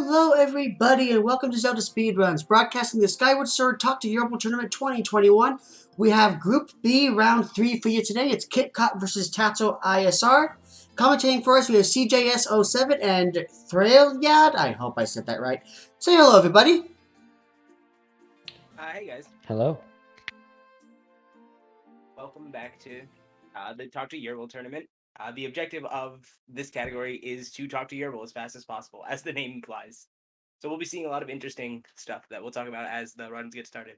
Hello, everybody, and welcome to ZeldaSpeedRuns, broadcasting the Skyward Talk to Yerbal Tournament 2021. We have Group B, Round 3 for you today. It's Kitcot versus Tatso ISR. Commentating for us, we have CJS07 and Thrailyad. I hope I said that right. Say hello, everybody. Hey, guys. Hello. Welcome back to the Talk to Yerbal tournament. The objective of this category is to talk to Yerbal as fast as possible, as the name implies. So we'll be seeing a lot of interesting stuff that we'll talk about as the runs get started.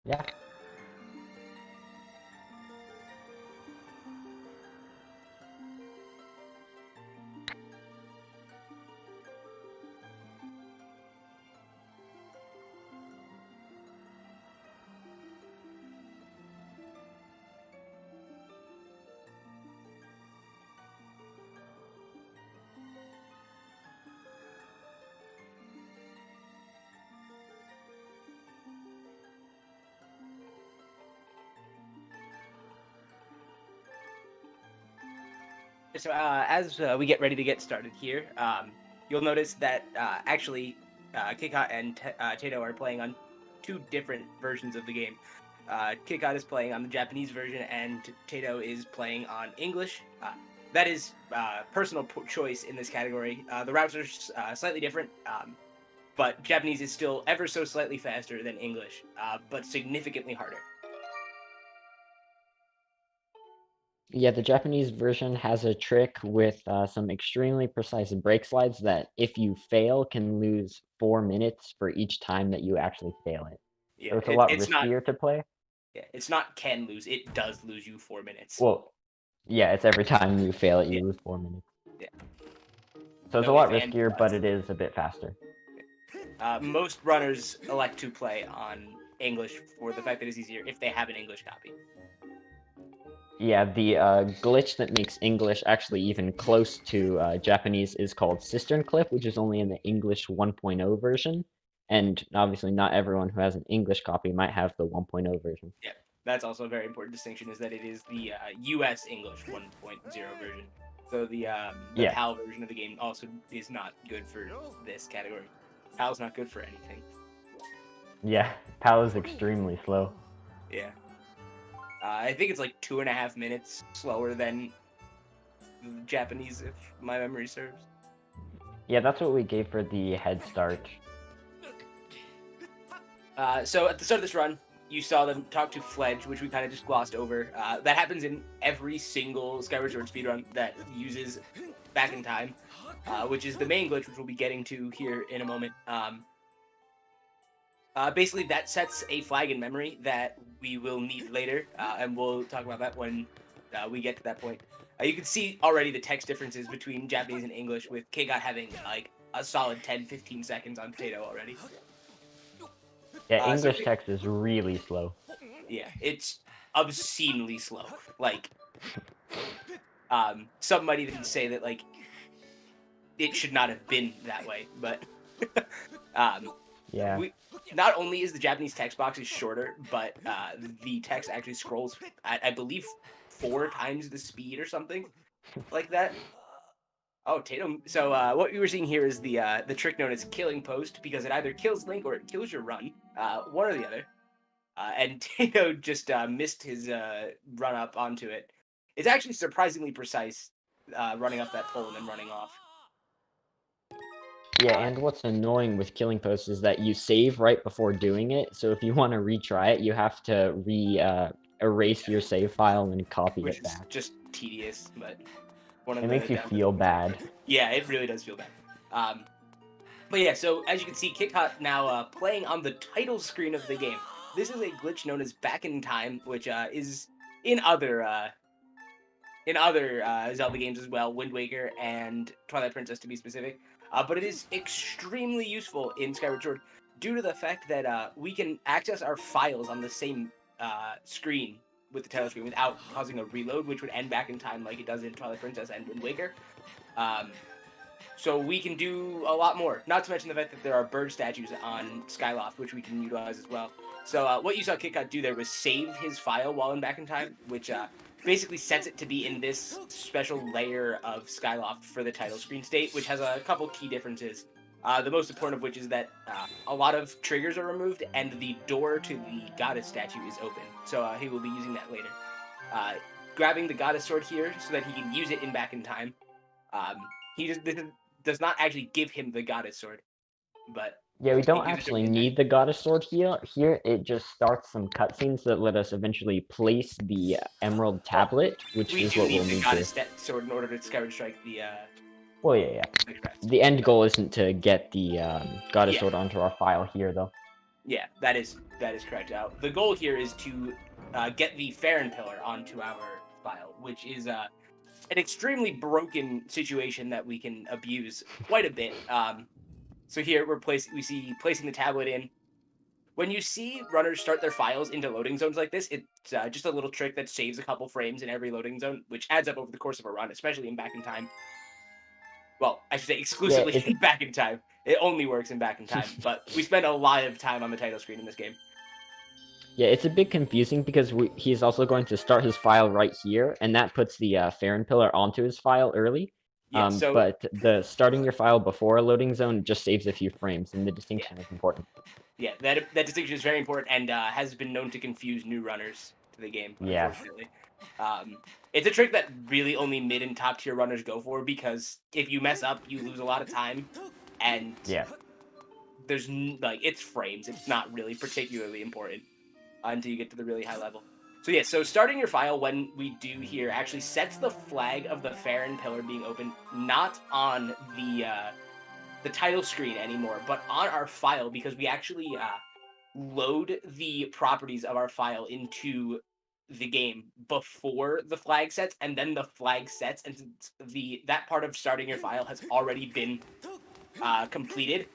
Yeah. So as we get ready to get started here, you'll notice that actually Kitcot and Tato are playing on two different versions of the game. Kitcot is playing on the Japanese version, and Tato is playing on English. That is personal choice in this category. The routes are slightly different, but Japanese is still ever so slightly faster than English, but significantly harder. Yeah, the Japanese version has a trick with some extremely precise break slides that if you fail can lose 4 minutes for each time that you actually fail it. Yeah, So it's a lot it's riskier to play. Yeah, it's not can lose, it does lose you 4 minutes. Well, yeah, it's every time you fail it, you lose 4 minutes. Yeah. So it's a lot riskier, but it is a bit faster. Most runners elect to play on English for the fact that it's easier if they have an English copy. Yeah, the glitch that makes English actually even close to Japanese is called cistern clip, which is only in the English 1.0 version. And obviously not everyone who has an English copy might have the 1.0 version. Yeah, that's also a very important distinction, is that it is the US English 1.0 version. So the PAL version of the game also is not good for this category. PAL's not good for anything. Yeah, PAL is extremely slow. Yeah. I think it's like 2.5 minutes slower than Japanese, if my memory serves. Yeah, that's what we gave for the head start. So at the start of this run, you saw them talk to Fledge, which we kind of just glossed over. That happens in every single Skyward Sword speedrun that uses Back in Time, which is the main glitch, which we'll be getting to here in a moment. Basically, that sets a flag in memory that we will need later, and we'll talk about that when we get to that point. You can see already the text differences between Japanese and English, with Kitcot having like a solid 10-15 seconds on Potato already. Yeah, English text is really slow. Yeah, it's obscenely slow. Like, some might even say that like it should not have been that way, but yeah. Not only is the Japanese text box is shorter, but the text actually scrolls at, I believe, 4 times the speed or something like that. Oh, Tatum. So what we were seeing here is the trick known as killing post, because it either kills Link or it kills your run, one or the other. And Tato just missed his run up onto it. It's actually surprisingly precise, running up that pole and then running off. Yeah, and what's annoying with killing posts is that you save right before doing it, so if you want to retry it, you have to erase your save file and copy it back. Which is just tedious, but it makes you feel bad. Yeah, it really does feel bad. But yeah, so as you can see, Kitcot now playing on the title screen of the game. This is a glitch known as Back in Time, which is in other Zelda games as well, Wind Waker and Twilight Princess to be specific. But it is extremely useful in Skyward Sword due to the fact that we can access our files on the same screen with the title screen without causing a reload, which would end Back in Time like it does in Twilight Princess and Wind Waker. So we can do a lot more, not to mention the fact that there are bird statues on Skyloft, which we can utilize as well. So what you saw Kitcot do there was save his file while in Back in Time, which basically sets it to be in this special layer of Skyloft for the title screen state, which has a couple key differences. The most important of which is that a lot of triggers are removed and the door to the goddess statue is open. So he will be using that later. Grabbing the goddess sword here so that he can use it back in time. This does not actually give him the goddess sword, but Yeah, we don't uses it actually in time. need the goddess sword here. Here, it just starts some cutscenes that let us eventually place the emerald tablet, which We is do what need we'll the need goddess to. sword in order to Skyward Strike the Well, yeah. Express. The end goal isn't to get the goddess Yeah. sword onto our file here, though. Yeah, that is correct. The goal here is to get the Farron pillar onto our file, which is an extremely broken situation that we can abuse quite a bit. So here we see placing the tablet in. When you see runners start their files into loading zones like this, it's just a little trick that saves a couple frames in every loading zone, which adds up over the course of a run, especially in back in time. Well, I should say exclusively in back in time. It only works in back in time, but we spend a lot of time on the title screen in this game. Yeah, it's a bit confusing because he's also going to start his file right here, and that puts the Farron pillar onto his file early. Yeah, so but the starting your file before a loading zone just saves a few frames, and the distinction is important. yeah, that distinction is very important and has been known to confuse new runners to the game, Yeah. unfortunately. It's a trick that really only mid and top tier runners go for because if you mess up, you lose a lot of time, and Yeah. there's it's frames. It's not really particularly important until you get to the really high level. So yeah, so starting your file when we do here actually sets the flag of the Farron pillar being open not on the title screen anymore, but on our file because we actually load the properties of our file into the game before the flag sets, and then the flag sets, and since that part of starting your file has already been completed,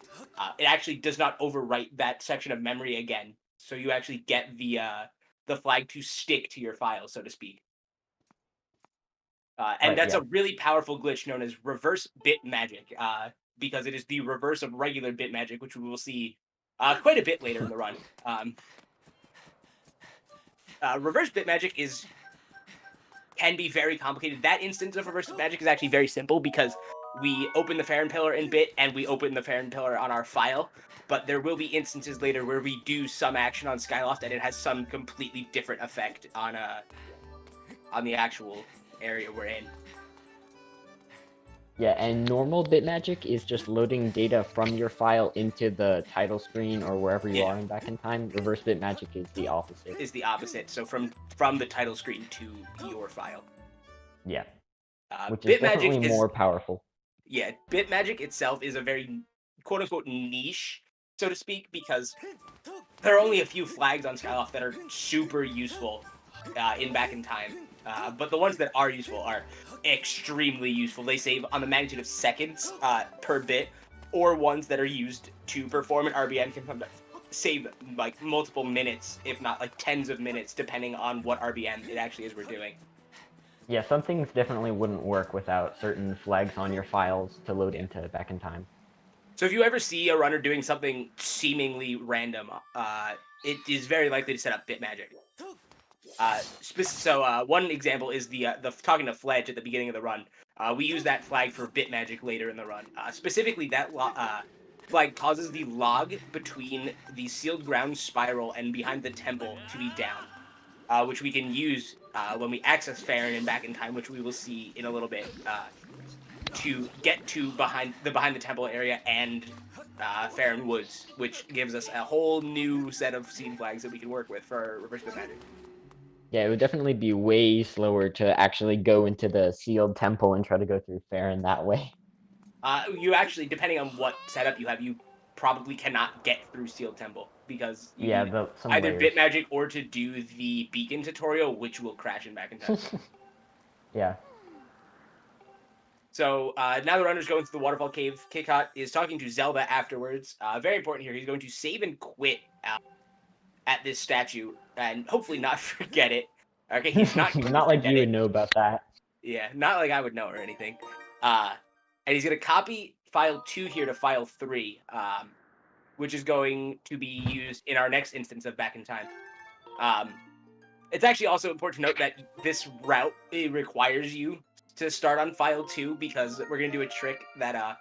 it actually does not overwrite that section of memory again. So you actually get the flag to stick to your file, so to speak. And Right, that's yeah. a really powerful glitch known as reverse bit magic, because it is the reverse of regular bit magic, which we will see quite a bit later in the run. Reverse bit magic can be very complicated. That instance of reverse bit magic is actually very simple because we open the Farron pillar in bit and we open the Farron pillar on our file. But there will be instances later where we do some action on Skyloft and it has some completely different effect on the actual area we're in. Yeah, and normal bit magic is just loading data from your file into the title screen or wherever you are in back in time. Reverse bit magic is the opposite. So from the title screen to your file. Yeah. Which is bit definitely magic more powerful. Yeah, bit magic itself is a very quote unquote niche, so to speak, because there are only a few flags on Skyloft that are super useful in back in time. But the ones that are useful are extremely useful. They save on the magnitude of seconds per bit, or ones that are used to perform an RBM can sometimes save like multiple minutes, if not like tens of minutes, depending on what RBM it actually is we're doing. Yeah, some things definitely wouldn't work without certain flags on your files to load into back in time. So if you ever see a runner doing something seemingly random, it is very likely to set up bit magic. One example is the talking to Fledge at the beginning of the run. We use that flag for bit magic later in the run. Specifically, that flag causes the log between the sealed ground spiral and behind the temple to be down, which we can use when we access Farron and back in time, which we will see in a little bit, to get to behind the temple area and Farron Woods, which gives us a whole new set of scene flags that we can work with for reverse bit magic. Yeah, it would definitely be way slower to actually go into the sealed temple and try to go through Farron that way. You actually, depending on what setup you have, you probably cannot get through sealed temple because you need either bit magic or to do the beacon tutorial, which will crash in back in time. Yeah. So now the runner's going through the waterfall cave. Kitcot is talking to Zelda afterwards. Very important here. He's going to save and quit at this statue and hopefully not forget it. Okay, he's not not like you would know about that. Yeah, not like I would know or anything. And he's going to copy file 2 here to file 3, which is going to be used in our next instance of back in time. It's actually also important to note that this route requires you to start on file 2 because we're going to do a trick that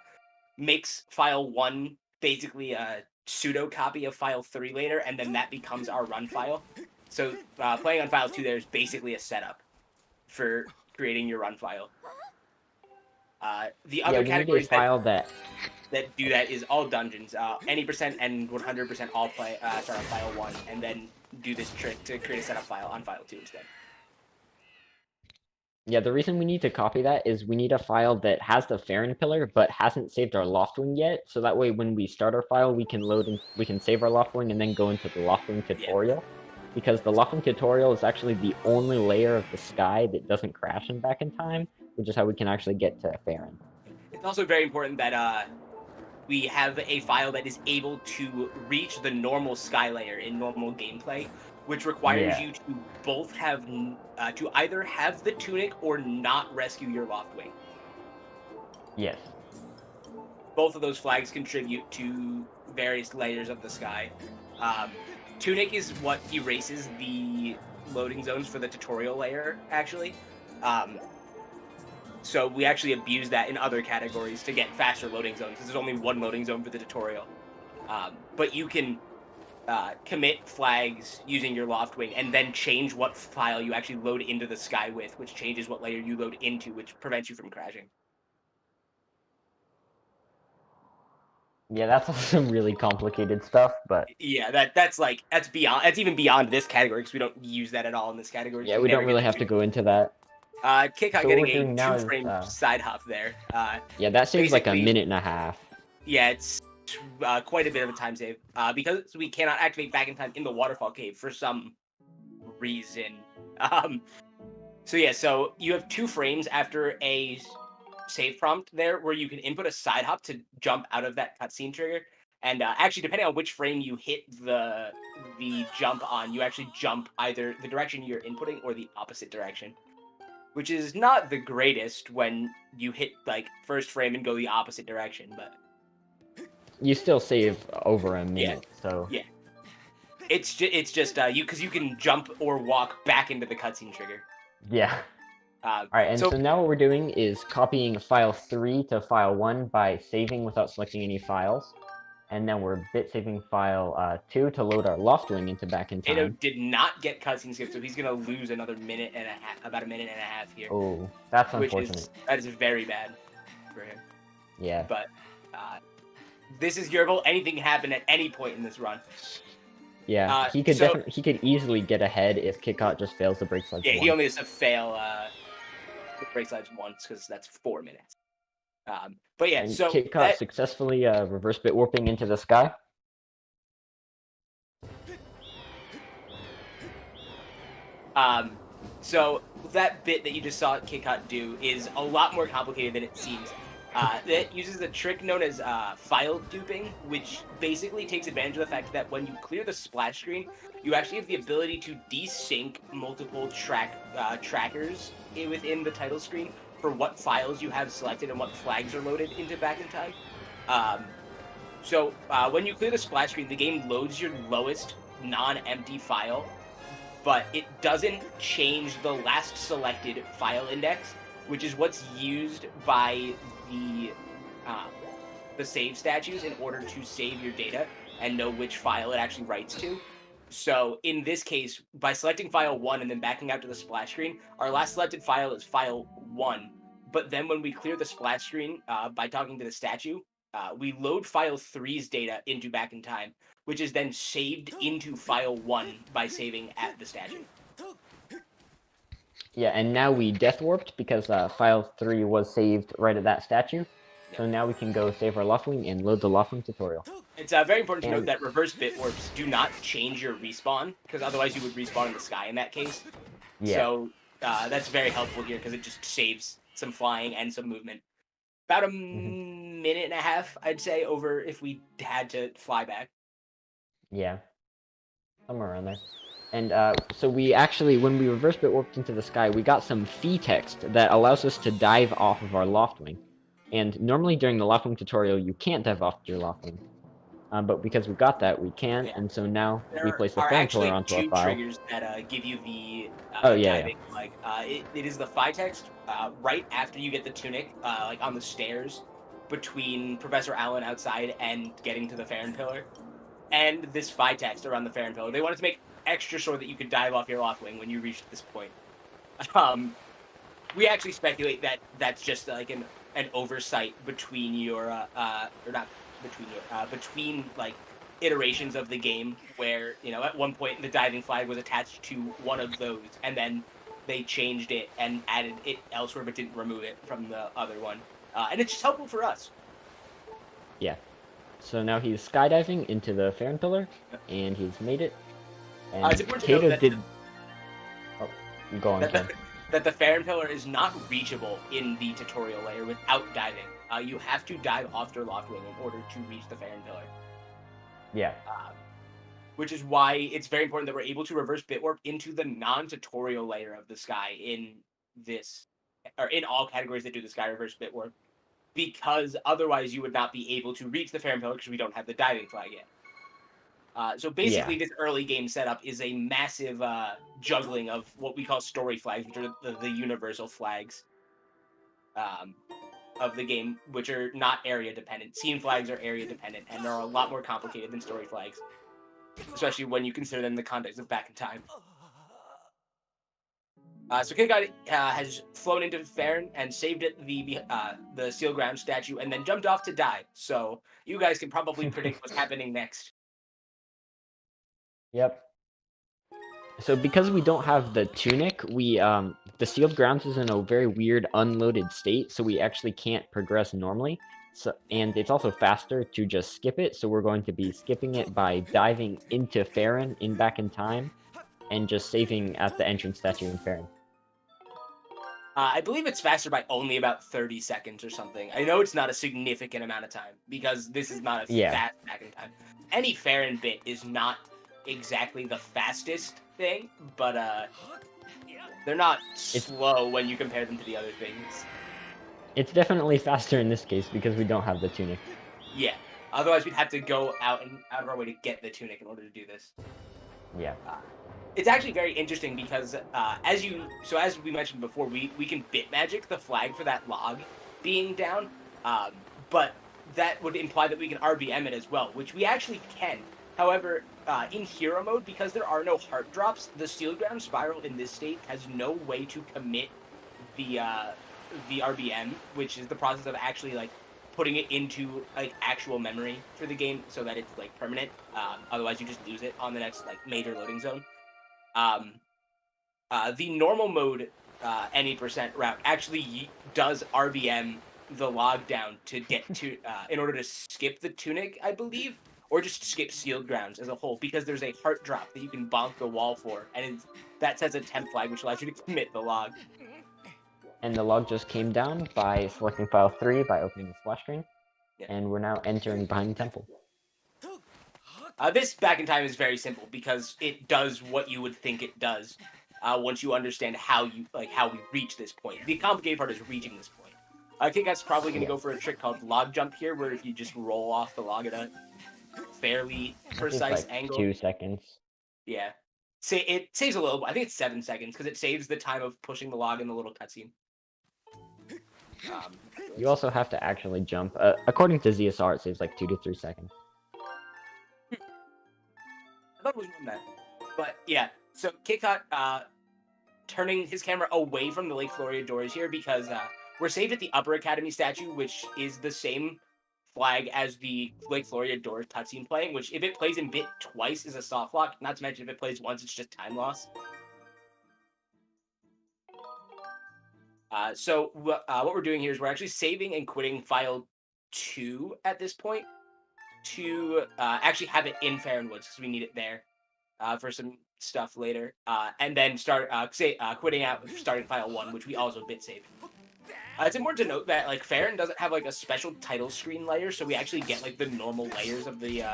makes file 1 basically a pseudo copy of file 3 later, and then that becomes our run file. So playing on file 2 there is basically a setup for creating your run file. The other categories that do that is all dungeons. Any percent and 100% all play start on file 1, and then do this trick to create a setup file on file 2 instead. Yeah, the reason we need to copy that is we need a file that has the Farron pillar but hasn't saved our Loftwing yet. So that way, when we start our file, we can save our Loftwing and then go into the Loftwing tutorial. Yeah. Because the Loftwing tutorial is actually the only layer of the sky that doesn't crash in Back in Time, which is how we can actually get to Farron. It's also very important that we have a file that is able to reach the normal sky layer in normal gameplay, which requires you to both have to either have the tunic or not rescue your Loftwing. Yes. Both of those flags contribute to various layers of the sky. Tunic is what erases the loading zones for the tutorial layer, actually. So we actually abuse that in other categories to get faster loading zones, because there's only one loading zone for the tutorial. But you can commit flags using your Loftwing, and then change what file you actually load into the sky with, which changes what layer you load into, which prevents you from crashing. Yeah, that's some really complicated stuff, but yeah, that's even beyond this category, because we don't use that at all in this category. Yeah, we don't really have to go into that. Kitcot getting a 2-frame side hop there. Yeah, that saves like a minute and a half. Yeah, it's quite a bit of a time save. Because we cannot activate Back in Time in the waterfall cave for some reason. So you have 2 frames after a save prompt there where you can input a side hop to jump out of that cutscene trigger. And actually, depending on which frame you hit the jump on, you actually jump either the direction you're inputting or the opposite direction. Which is not the greatest when you hit, like, first frame and go the opposite direction, but... You still save over a minute, so... Yeah. It's just because you can jump or walk back into the cutscene trigger. Yeah. Alright, and so now what we're doing is copying file 3 to file 1 by saving without selecting any files. And then we're bit saving file 2 to load our Loftwing into Back in Time. Tato did not get cutscene skipped, so he's gonna lose another minute and a half, about a minute and a half here. Oh, that's unfortunate. That is very bad for him. Yeah. But this is Yerbal. Anything can happen at any point in this run. Yeah, he could easily get ahead if Kitcot just fails the break slides. Yeah, he only has to fail the break slides once because that's 4 minutes. But yeah, and so Kitcot successfully reverse bit warping into the sky. So that bit that you just saw Kitcot do is a lot more complicated than it seems. It uses a trick known as file duping, which basically takes advantage of the fact that when you clear the splash screen, you actually have the ability to desync multiple trackers within the title screen for what files you have selected and what flags are loaded into Back in Time. So when you clear the splash screen, the game loads your lowest non-empty file, but it doesn't change the last selected file index, which is what's used by the save statues in order to save your data and know which file it actually writes to. So in this case, by selecting file 1 and then backing out to the splash screen, our last selected file is file 1. But then when we clear the splash screen by talking to the statue, we load file 3's data into Back in Time, which is then saved into file 1 by saving at the statue. Yeah, and now we death warped because file 3 was saved right at that statue. So now we can go save our Loftwing and load the Loftwing tutorial. It's very important to note that reverse bit warps do not change your respawn, because otherwise you would respawn in the sky in that case. Yeah. So that's very helpful here, because it just saves some flying and some movement. About a minute and a half, I'd say, over if we had to fly back. Yeah. Somewhere around there. And so we actually, when we reverse bit warped into the sky, we got some fee text that allows us to dive off of our Loftwing. And normally during the Loftwing tutorial, you can't dive off your Loftwing. But because we got that, we can, Yeah. and so now we There place the are Farron actually pillar onto our 2 file. triggers that give you the Oh, yeah, diving flag. It is the text right after you get the tunic, like on the stairs between Professor Allen outside and getting to the Farron pillar, and this text around the Farron pillar. They wanted to make extra sure that you could dive off your loft wing when you reached this point. We actually speculate that that's just like an oversight between your or not between your between like iterations of the game where, you know, at one point the diving flag was attached to one of those and then they changed it and added it elsewhere but didn't remove it from the other one, and it's just helpful for us. Yeah. So now he's skydiving into the Farron pillar, and he's made it. And It's important to note Tato that did. Oh, go on, Ken. that the Farron pillar is not reachable in the tutorial layer without diving. You have to dive off your loft wing in order to reach the Farron pillar. Yeah. Which is why it's very important that we're able to reverse bitwarp into the non-tutorial layer of the sky in this, or in all categories that do the sky reverse bitwarp, because otherwise you would not be able to reach the Farron pillar because we don't have the diving flag yet. So basically, this early game setup is a massive juggling of what we call story flags, which are the universal flags of the game, which are not area dependent. Scene flags are area dependent, and they're a lot more complicated than story flags, especially when you consider them in the context of back in time. So Kitcot has flown into Farron and saved it the Seal Ground statue, and then jumped off to die. So you guys can probably predict what's happening next. Yep. So because we don't have the tunic, the sealed grounds is in a very weird unloaded state, so we actually can't progress normally. So, and it's also faster to just skip it, so we're going to be skipping it by diving into Farron back in time, and just saving at the entrance statue in Farron. I believe it's faster by only about 30 seconds or something. I know it's not a significant amount of time, because this is not a fast back in time. Any Farron bit is not exactly the fastest thing, but they're not slow when you compare them to the other things. It's definitely faster in this case because we don't have the tunic. Yeah, otherwise we'd have to go out of our way to get the tunic in order to do this. Yeah. It's actually very interesting because as we mentioned before, we can bit magic the flag for that log being down, but that would imply that we can RBM it as well, which we actually can. However, in hero mode, because there are no heart drops, the Seal Ground Spiral in this state has no way to commit the RBM, which is the process of actually like putting it into like actual memory for the game so that it's like permanent. Otherwise, you just lose it on the next like major loading zone. The normal mode any percent route actually does RBM the log down to get to in order to skip the tunic, I believe. Or just skip Sealed Grounds as a whole, because there's a heart drop that you can bonk the wall for, and that sets a temp flag, which allows you to commit the log. And the log just came down by selecting file 3 by opening the splash screen, and we're now entering behind the temple. This back in time is very simple, because it does what you would think it does once you understand how we reach this point. The complicated part is reaching this point. I think that's probably going to go for a trick called log jump here, where if you just roll off the log at a fairly precise angle. 2 seconds. Yeah. It saves a little. I think it's 7 seconds because it saves the time of pushing the log in the little cutscene. You also have to actually jump. According to ZSR, it saves like 2 to 3 seconds. I thought it was more than that. But yeah, so Kitcot turning his camera away from the Lake Floria doors here because we're saved at the Upper Academy statue, which is the same flag as the Lake Floria doors cutscene playing, which if it plays in bit twice is a soft lock, not to mention if it plays once it's just time loss. So what we're doing here is we're actually saving and quitting file 2 at this point to actually have it in Farron Woods because we need it there for some stuff later, and then start quitting out starting file 1, which we also bit saved. It's important to note that like Farron doesn't have like a special title screen layer, so we actually get like the normal layers of the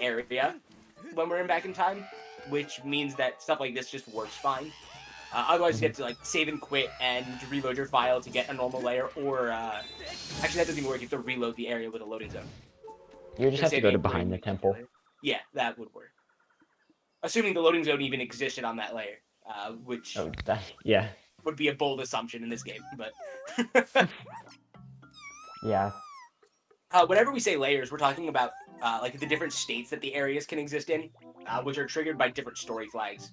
area when we're in back in time, which means that stuff like this just works fine. Otherwise, you have to like save and quit and reload your file to get a normal layer, or actually that doesn't even work. You have to reload the area with a loading zone. You just have to go to behind the Bring temple. together. Yeah, that would work. Assuming the loading zone even existed on that layer, which Oh, yeah. would be a bold assumption in this game, but Yeah. whenever we say layers, we're talking about like the different states that the areas can exist in, which are triggered by different story flags.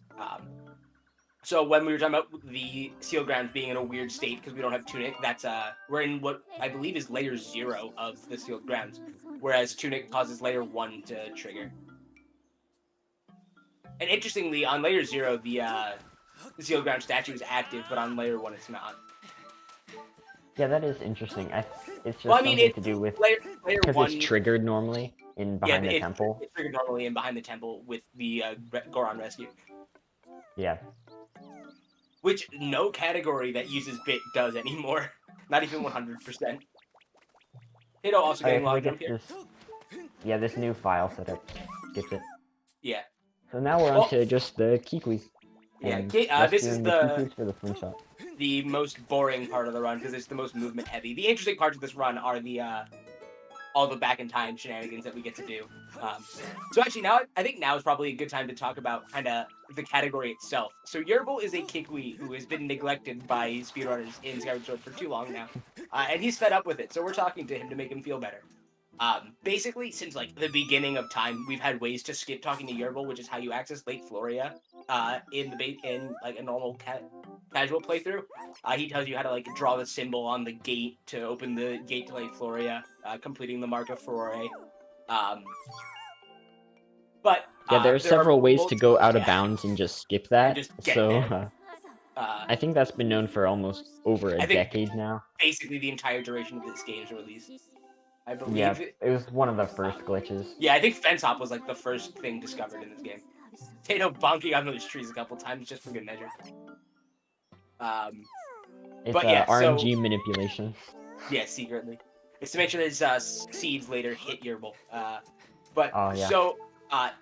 So when we were talking about the sealed grounds being in a weird state because we don't have Tunic, that's we're in what I believe is layer 0 of the sealed grounds, whereas Tunic causes layer 1 to trigger. And interestingly, on layer 0, the sealed ground statue is active, but on layer 1, it's not. Yeah, that is interesting. It's just Well, I mean, something to do with layer because 1. it's triggered normally in behind the temple. It's triggered normally in behind the temple with the Goron rescue. Yeah. Which no category that uses bit does anymore. Not even 100%. Tato also getting log jump here. Yeah, this new file setup skips it. Yeah. So now we're on to just the Kikwis. Yeah, this is Kikwis for the slingshot. The most boring part of the run because it's the most movement heavy. The interesting parts of this run are the all the back in time shenanigans that we get to do. So actually now, I think now is probably a good time to talk about kind of the category itself. So Yerbal is a Kikwi who has been neglected by speedrunners in Skyward Sword for too long now. And he's fed up with it, so we're talking to him to make him feel better. Basically, since like the beginning of time, we've had ways to skip talking to Yerbal, which is how you access Lake Floria in like a normal casual playthrough. He tells you how to like draw the symbol on the gate to open the gate to Lake Floria, completing the Mark of Furore. But yeah, there are several ways to go out of bounds and just skip that. I think that's been known for almost over a decade now. Basically, the entire duration of this game's release. I believe yeah, it was one of the first glitches. Yeah, I think fence hop was like the first thing discovered in this game. Tato bonking on those trees a couple times just for good measure. It's but yeah, RNG manipulation. Yeah, secretly. It's to make sure his seeds later hit Yerbal.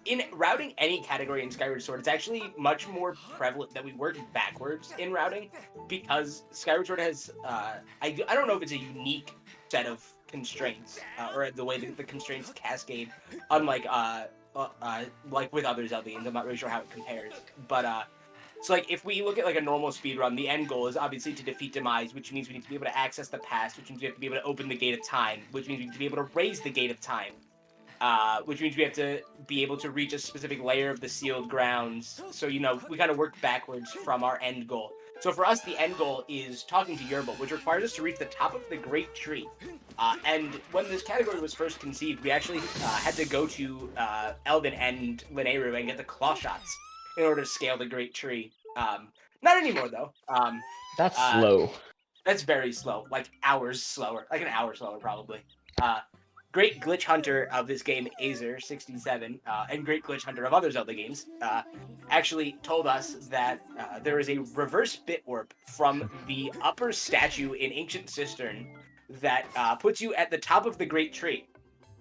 In routing any category in Skyward Sword, it's actually much more prevalent that we work backwards in routing because Skyward Sword has, I don't know if it's a unique set of constraints or the way that the constraints cascade, unlike like with other Zelda games. I'm not really sure how it compares, but so like if we look at like a normal speedrun, the end goal is obviously to defeat Demise, which means we need to be able to access the past, which means we have to be able to open the Gate of Time, which means we need to be able to raise the Gate of Time, which means we have to be able to reach a specific layer of the sealed grounds. So, you know, we kind of work backwards from our end goal. So for us, the end goal is talking to Yerbal, which requires us to reach the top of the Great Tree. And when this category was first conceived, we actually had to go to Eldin and Lineru and get the claw shots in order to scale the Great Tree. Not anymore, though. That's slow. That's very slow. Like hours slower. Like an hour slower, probably. Great glitch hunter of this game, Azer67, and great glitch hunter of other Zelda games, actually told us that there is a reverse bit warp from the upper statue in Ancient Cistern that puts you at the top of the Great Tree,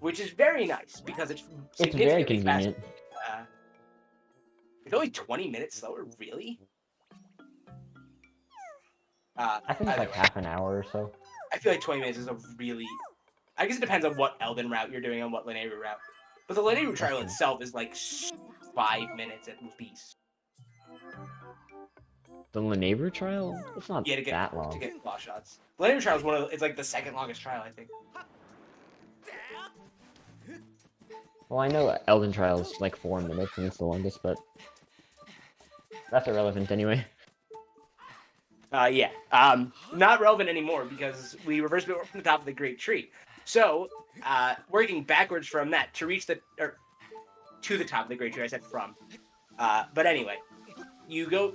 which is very nice because it's significantly very convenient. faster. It's only 20 minutes slower, really? I think it's like half an hour or so. I feel like 20 minutes is a really... I guess it depends on what Eldin route you're doing and what Lineru route. But the Lineru trial itself is like 5 minutes at least. The Lineru trial? It's not that long. To get claw shots. Lineru trial is it's like the second longest trial, I think. Well, I know Elden Trial is like 4 minutes and it's the longest, but that's irrelevant anyway. Yeah. Not relevant anymore because we reverse bit from the top of the Great Tree. So, working backwards from that to reach to the top of the Great Tree, I said from. But anyway,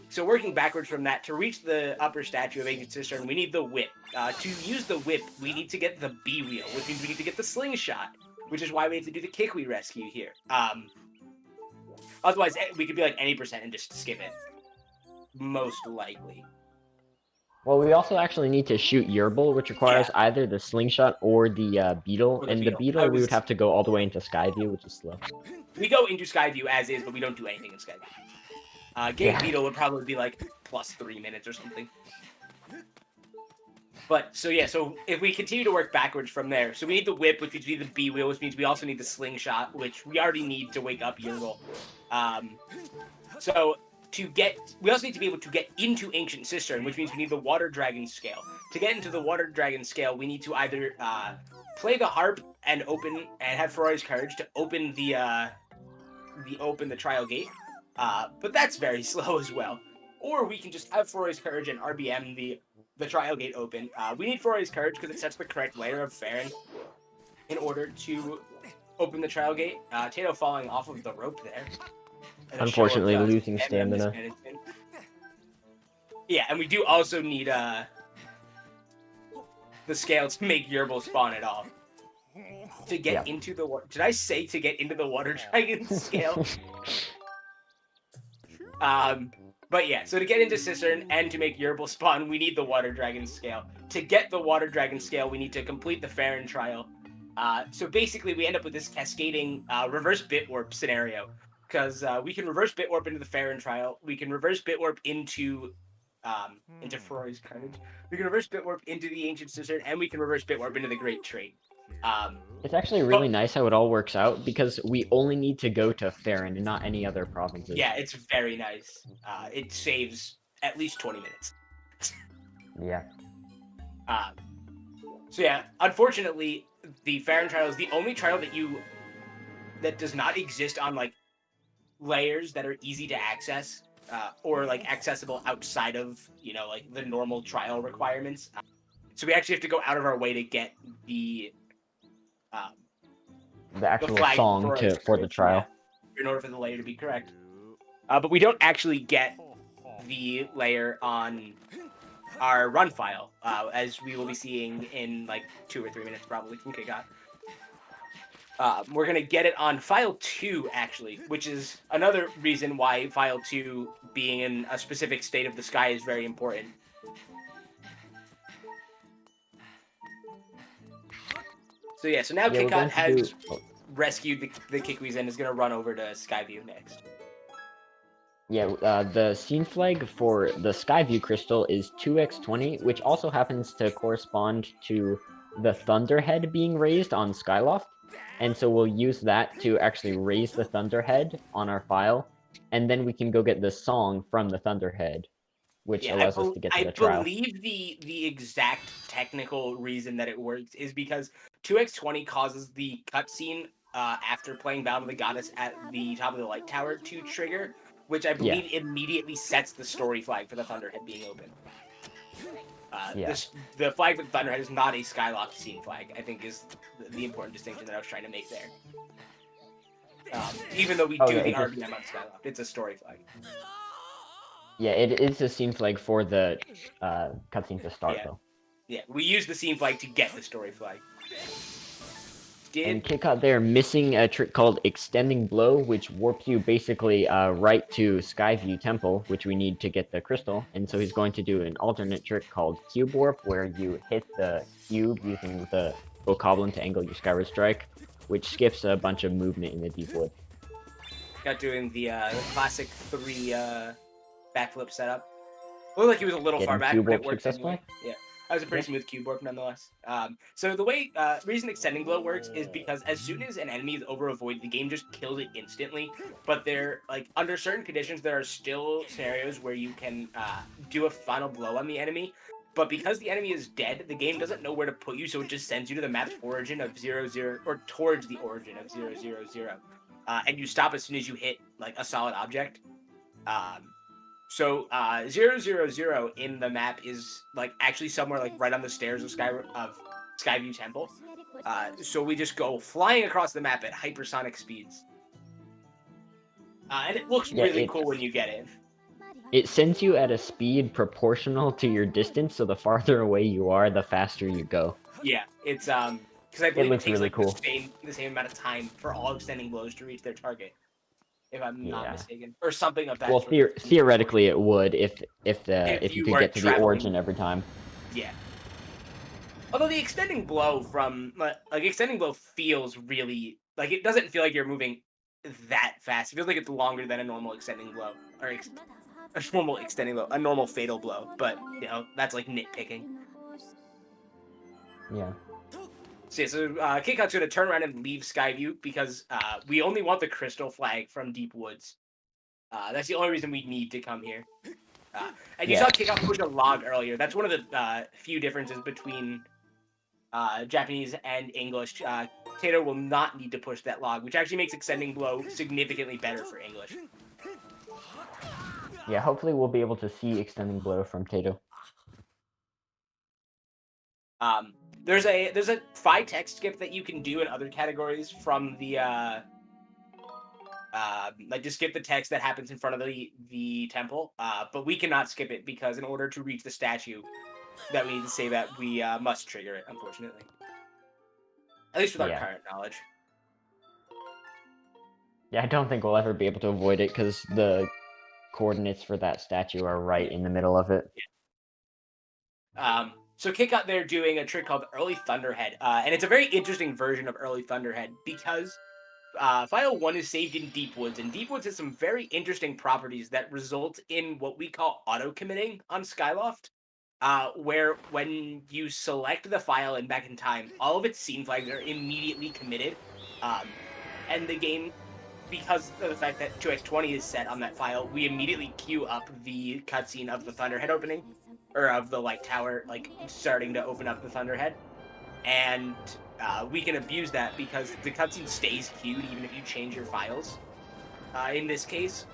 so working backwards from that to reach the upper statue of Ancient Cistern, we need the whip. To use the whip, we need to get the B-wheel, which means we need to get the slingshot, which is why we need to do the Kikwi rescue here. Otherwise, we could be like any % and just skip it. Most likely. Well, we also actually need to shoot Yerbal, which requires either the slingshot or the beetle. The beetle, we would have to go all the way into Skyview, which is slow. We go into Skyview as is, but we don't do anything in Skyview. Beetle would probably be like plus 3 minutes or something. But so yeah, so if we continue to work backwards from there, so we need the whip, which means we need the B wheel, which means we also need the slingshot, which we already need to wake up Yerbal. So we also need to be able to get into Ancient Cistern, which means we need the Water Dragon Scale. To get into the Water Dragon Scale, we need to either play the harp and have Ferrari's Courage to open the trial gate, but that's very slow as well. Or we can just have Ferrari's Courage and RBM the trial gate open. We need Ferrari's Courage because it sets the correct layer of Farron in order to open the trial gate. Tato falling off of the rope there. Unfortunately, losing stamina. Yeah, and we do also need the scale to make Yerbal spawn at all. To get into the water. Did I say to get into the Water Dragon scale? But yeah, so to get into Cistern and to make Yerbal spawn, we need the Water Dragon scale. To get the Water Dragon scale, we need to complete the Farron trial. So basically, we end up with this cascading reverse bit warp scenario. Because we can reverse bit warp into the Farron trial. We can reverse bit warp into Ferrari's Courage. We can reverse bit warp into the Ancient Cistern, and we can reverse bit warp into the Great Trait. It's actually really nice how it all works out, because we only need to go to Farron and not any other provinces. Yeah, it's very nice. It saves at least 20 minutes. Yeah. So yeah, unfortunately, the Farron trial is the only trial that does not exist on like layers that are easy to access or like accessible outside of like the normal trial requirements. So we actually have to go out of our way to get the actual song for the trial in order for the layer to be correct. But we don't actually get the layer on our run file, as we will be seeing in like 2 or 3 minutes probably from Kitcot. We're going to get it on file 2, actually, which is another reason why file 2 being in a specific state of the sky is very important. So yeah, so now Kitcot has rescued the Kikwi's and is going to run over to Skyview next. Yeah, the scene flag for the Skyview crystal is 2x20, which also happens to correspond to the Thunderhead being raised on Skyloft. And so we'll use that to actually raise the Thunderhead on our file, and then we can go get the song from the Thunderhead, which allows us to get to the trial. I believe the exact technical reason that it works is because 2x20 causes the cutscene after playing Battle of the Goddess at the top of the light tower to trigger, which I believe immediately sets the story flag for the Thunderhead being open. The flag with Thunderhead is not a Skyloft scene flag, I think is the important distinction that I was trying to make there. Even though we do the RBM on Skyloft, it's a story flag. Yeah, it is a scene flag for the cutscene to start, though. Yeah, we use the scene flag to get the story flag. And Kitcot there missing a trick called Extending Blow, which warps you basically right to Skyview Temple, which we need to get the crystal. And so he's going to do an alternate trick called Cube Warp, where you hit the cube using the Bokoblin to angle your Skyward Strike, which skips a bunch of movement in the deep wood. Got doing the classic 3 backflip setup. Looked like he was a little far back, but it worked anyway. Yeah. That was a pretty smooth cube warp nonetheless. So the way reason Extending Blow works is because as soon as an enemy is over a void, the game just kills it instantly. But there, like under certain conditions, there are still scenarios where you can do a final blow on the enemy. But because the enemy is dead, the game doesn't know where to put you, so it just sends you to the map's origin of 0-0, or towards the origin of 0-0-0. And you stop as soon as you hit like a solid object. So 0-0-0 in the map is like actually somewhere like right on the stairs of Skyview Temple. So we just go flying across the map at hypersonic speeds. And it looks really cool when you get in. It sends you at a speed proportional to your distance, so the farther away you are, the faster you go. Yeah, it's because I believe it takes really like cool. the same amount of time for all extending blows to reach their target. If I'm not mistaken, or something of that. Well, theoretically, it would if you could get to the origin every time. Yeah. Although the extending blow from like extending blow feels really like it doesn't feel like you're moving that fast. It feels like it's longer than a normal extending blow or a normal extending blow, a normal fatal blow. But you know that's like nitpicking. Yeah. So Kitcot's going to turn around and leave Skyview because we only want the crystal flag from Deep Woods. That's the only reason we need to come here. And you saw Kitcot push a log earlier. That's one of the few differences between Japanese and English. Tato will not need to push that log, which actually makes Extending Blow significantly better for English. Yeah, hopefully we'll be able to see Extending Blow from Tato. There's a Phi text skip that you can do in other categories from the like just skip the text that happens in front of the temple, but we cannot skip it because in order to reach the statue that we need to say that we must trigger it, unfortunately. At least with our current knowledge. Yeah, I don't think we'll ever be able to avoid it because the coordinates for that statue are right in the middle of it. So Kitcot there doing a trick called Early Thunderhead, and it's a very interesting version of Early Thunderhead because File 1 is saved in Deep Woods, and Deep Woods has some very interesting properties that result in what we call auto-committing on Skyloft, where when you select the file in Back in Time, all of its scene flags are immediately committed, and the game, because of the fact that 2x20 is set on that file, we immediately queue up the cutscene of the Thunderhead opening, or of the tower starting to open up the Thunderhead, and we can abuse that because the cutscene stays queued even if you change your files. In this case,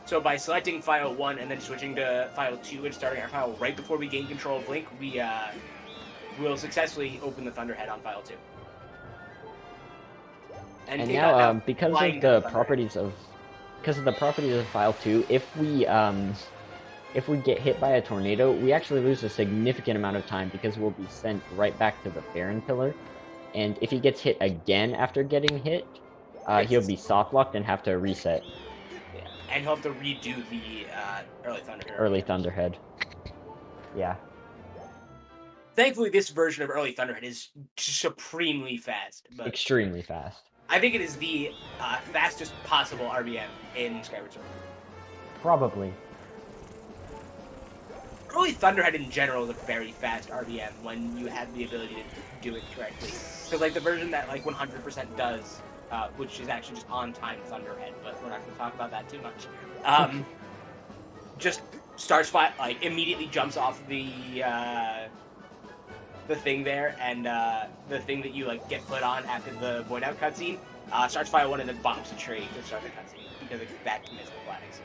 so by selecting file 1 and then switching to file 2 and starting our file right before we gain control of Link, we will successfully open the Thunderhead on file 2. And now, because of the properties of file 2, if we get hit by a tornado, we actually lose a significant amount of time because we'll be sent right back to the Baron Pillar. And if he gets hit again after getting hit, he'll be soft locked and have to reset. Yeah, and he'll have to redo the Early Thunderhead. Yeah. Thankfully, this version of Early Thunderhead is supremely fast. But extremely fast. I think it is the fastest possible RBM in Skyward Sword. Probably. Early Thunderhead in general is a very fast RBM when you have the ability to do it correctly. So the version that 100% does, which is actually just on-time Thunderhead, but we're not going to talk about that too much. Just starts immediately jumps off the thing there, and the thing that you get put on after the void out cutscene starts file 1 and then bombs a tree to start the cutscene because that commits the flags.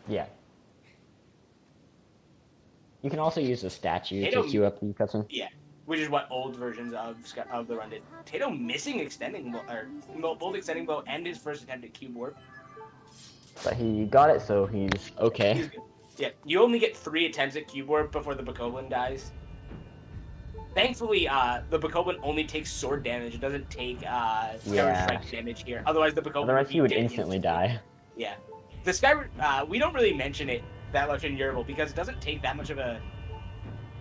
Yeah. You can also use a statue to queue up the cutscene. Yeah, which is what old versions of the run did. Tato missing extending blow, or both extending blow and his first attempt at cube warp. But he got it, so he's okay. Yeah, you only get 3 attempts at cube warp before the Bokoblin dies. Thankfully, the Bokoblin only takes sword damage. It doesn't take Skyward Strike damage here. Otherwise, the Bokoblin otherwise he would instantly die. Yeah. The Skyward, we don't really mention it that much in Yerbal because it doesn't take that much of a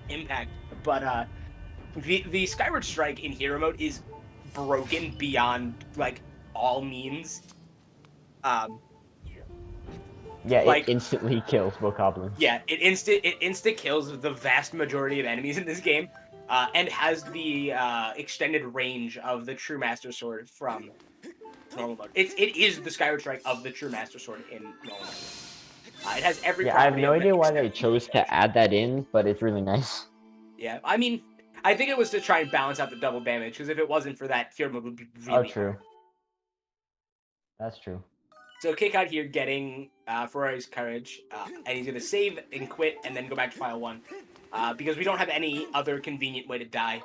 impact. But the Skyward Strike in Hero Mode is broken beyond all means. Yeah, it instantly kills Bokoblins. Yeah, it insta kills the vast majority of enemies in this game, and has the extended range of the True Master Sword from normal mode. It is the Skyward Strike of the True Master Sword in normal mode. It has every. Yeah, I have no idea why they chose to add that in, but it's really nice. Yeah, I mean, I think it was to try and balance out the double damage, because if it wasn't for that, Hero Mode would be really true. hard. That's true. So Kitcot here getting Ferrari's Courage, and he's going to save and quit and then go back to file 1, because we don't have any other convenient way to die.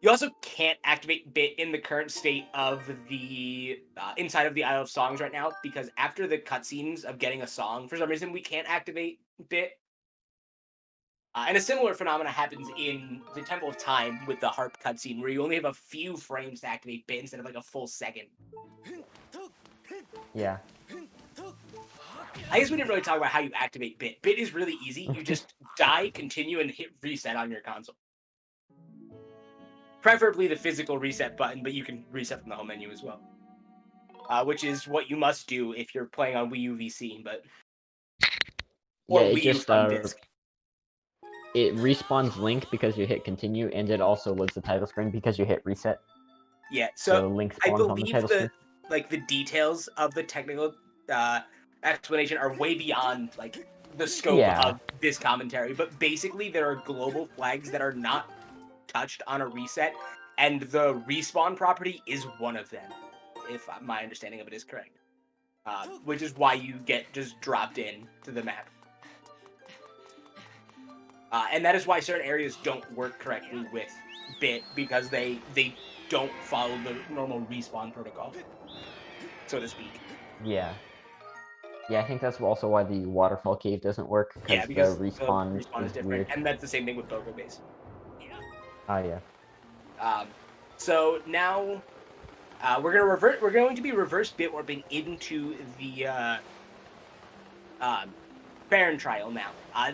You also can't activate Bit in the current state of the inside of the Isle of Songs right now, because after the cutscenes of getting a song, for some reason we can't activate Bit. And a similar phenomena happens in the Temple of Time with the harp cutscene, where you only have a few frames to activate Bit instead of a full second. Yeah. I guess we didn't really talk about how you activate Bit. Bit is really easy. You just die, continue, and hit reset on your console. Preferably the physical reset button, but you can reset from the home menu as well. Which is what you must do if you're playing on Wii U VC, but... Or yeah, Wii U from disc. it respawns Link because you hit continue, and it also loads the title screen because you hit reset. Yeah, So so Link I spawns on the believe title screen. the details of the technical explanation are way beyond like the scope Yeah. of this commentary. But basically, there are global flags that are not touched on a reset, and the respawn property is one of them, if my understanding of it is correct. Which is why you get just dropped in to the map. And that is why certain areas don't work correctly with Bit, because they don't follow the normal respawn protocol, so to speak. Yeah. Yeah, I think that's also why the waterfall cave doesn't work, Yeah, because because the respawn, is different, weird. and that's the same thing with Bogo Base. Oh yeah. So now we're going to be reverse bit warping into the Baron trial now.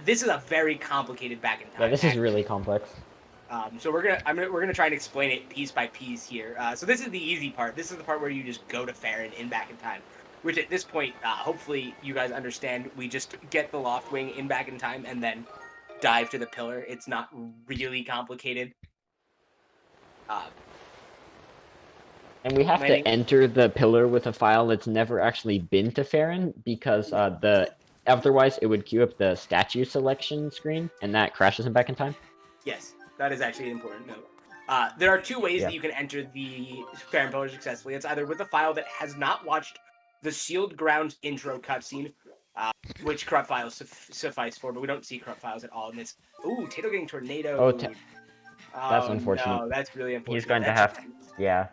This is a very complicated back in time. Yeah, this is really complex. So we're gonna try and explain it piece by piece here. So this is the easy part. This is the part where you just go to Farron in back in time, which at this point, hopefully you guys understand. We just get the loft wing in back in time and then dive to the pillar. It's not really complicated. And we have to enter the pillar with a file that's never actually been to Farron, because otherwise it would queue up the statue selection screen, and that crashes him back in time. Yes, that is actually an important note. There are two ways that you can enter the Farron pillar successfully. It's either with a file that has not watched the Sealed Grounds intro cutscene, which corrupt files suffice for, but we don't see corrupt files at all in this. Ooh, Tato getting tornado. Oh, that's unfortunate. No, that's really unfortunate. He's going to have, yeah.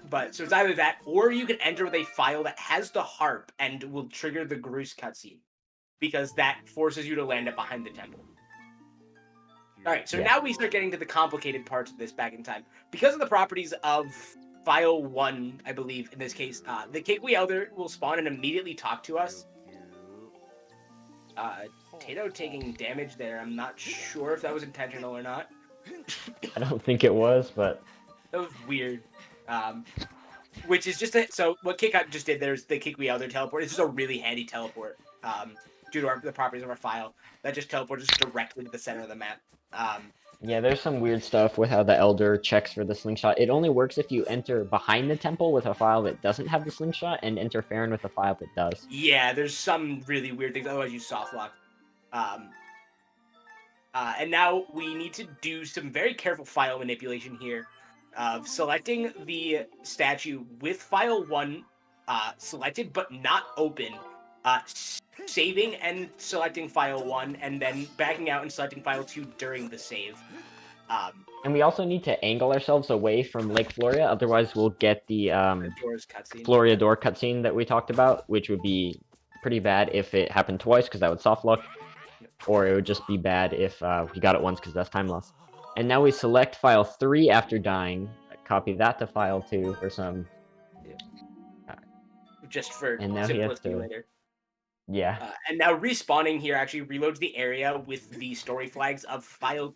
But so it's either that, or you can enter with a file that has the harp and will trigger the Groose cutscene, because that forces you to land it behind the temple. All right, so now we start getting to the complicated parts of this back in time. Because of the properties of file 1, I believe, in this case, the Kikwi Elder will spawn and immediately talk to us. Tato taking damage there. I'm not sure if that was intentional or not. I don't think it was, but... That was weird. Which is just so what Kitcot just did, there's the Kikwi Elder teleport. It's just a really handy teleport, due to the properties of our file. That just teleports us directly to the center of the map. Yeah, there's some weird stuff with how the Elder checks for the slingshot. It only works if you enter behind the temple with a file that doesn't have the slingshot, and enter Farron with a file that does. Yeah, there's some really weird things, otherwise you soft lock. And now we need to do some very careful file manipulation here, of selecting the statue with file 1 selected but not open, saving and selecting file 1, and then backing out and selecting file 2 during the save. And we also need to angle ourselves away from Lake Floria, otherwise we'll get the Floria door cutscene that we talked about, which would be pretty bad if it happened twice, because that would soft lock, or it would just be bad if we got it once, because that's time loss. And now we select file 3 after dying, copy that to file 2 for some... just for and now simplicity later. Yeah. And now respawning here actually reloads the area with the story flags of file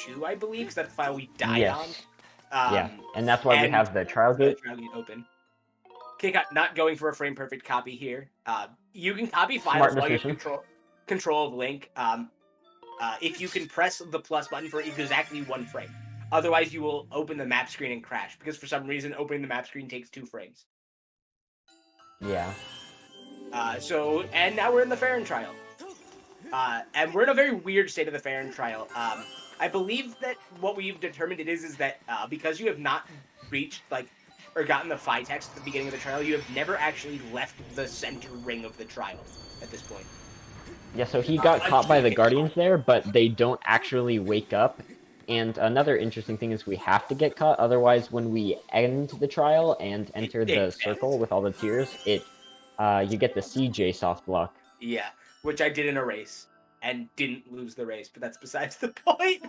2, I believe, because that's the file we died on. Yeah, and that's why we have the trial gate open. Kitcot not going for a frame perfect copy here. You can copy files while you have control of Link. If you can press the plus button for exactly 1 frame. Otherwise, you will open the map screen and crash, because for some reason, opening the map screen takes 2 frames. Yeah. And now we're in the Farron trial. And we're in a very weird state of the Farron trial. I believe that what we've determined is that because you have not reached, or gotten the Phi text at the beginning of the trial, you have never actually left the center ring of the trial at this point. Yeah, so he got caught by the Guardians there, but they don't actually wake up. And another interesting thing is we have to get caught, otherwise when we end the trial and enter the circle with all the tiers, you get the CJ soft block. Yeah, which I did in a race, and didn't lose the race, but that's besides the point!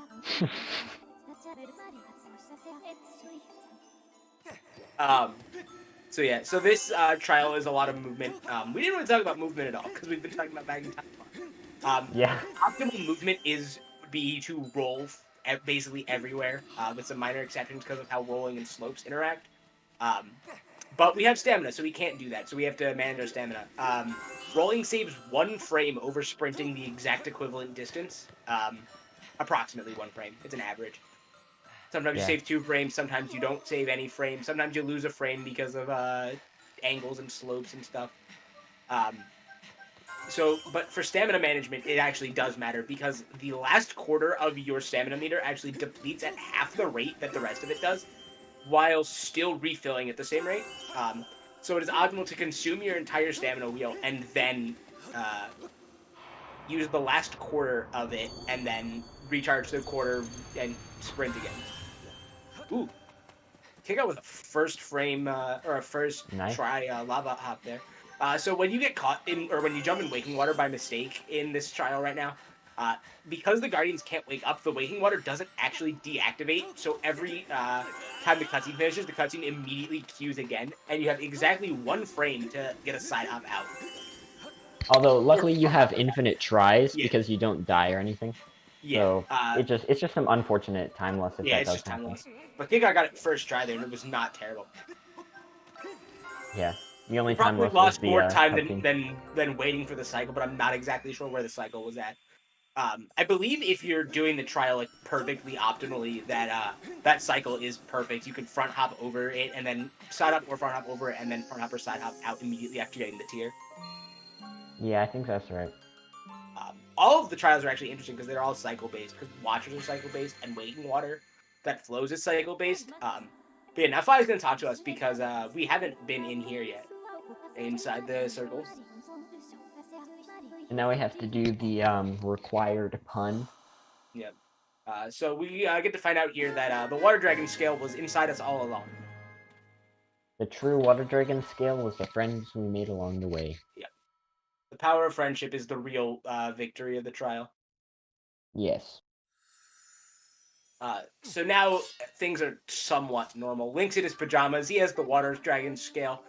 So this trial is a lot of movement. We didn't really talk about movement at all, because we've been talking about back in time. Optimal movement would be to roll basically everywhere, with some minor exceptions because of how rolling and slopes interact. But we have stamina, so we can't do that, so we have to manage our stamina. rolling saves 1 frame over sprinting the exact equivalent distance. Approximately 1 frame. It's an average. Sometimes you save 2 frames, sometimes you don't save any frames, sometimes you lose a frame because of angles and slopes and stuff. But for stamina management, it actually does matter because the last quarter of your stamina meter actually depletes at half the rate that the rest of it does, while still refilling at the same rate. So it is optimal to consume your entire stamina wheel and then use the last quarter of it and then recharge the quarter and sprint again. Ooh. Kitcot with a first frame, or a first try lava hop there. So when you get caught or when you jump in Waking Water by mistake in this trial right now, because the Guardians can't wake up, the Waking Water doesn't actually deactivate, so every time the cutscene finishes, the cutscene immediately queues again, and you have exactly 1 frame to get a side hop out. Although, luckily you have infinite tries because you don't die or anything. Yeah. So, it's just some unfortunate time loss if that does happen. But Kitcot got it first try there, and it was not terrible. Yeah. The only time probably lost lost more time than waiting for the cycle, but I'm not exactly sure where the cycle was at. I believe if you're doing the trial like perfectly optimally, that cycle is perfect. You can front hop over it and then side hop or front hop over it and then front hop or side hop out immediately after getting the tier. Yeah, I think that's right. All of the trials are actually interesting because they're all cycle based. Because Watchers are cycle based and Waking Water that flows is cycle based. But yeah, now Fi's gonna talk to us because we haven't been in here yet, inside the circles. And now we have to do the required pun. Yep. So we get to find out here that the Water Dragon scale was inside us all along. The true Water Dragon scale was the friends we made along the way. Yep. The power of friendship is the real victory of the trial. Yes. So now things are somewhat normal. Link's in his pajamas. He has the Water Dragon scale.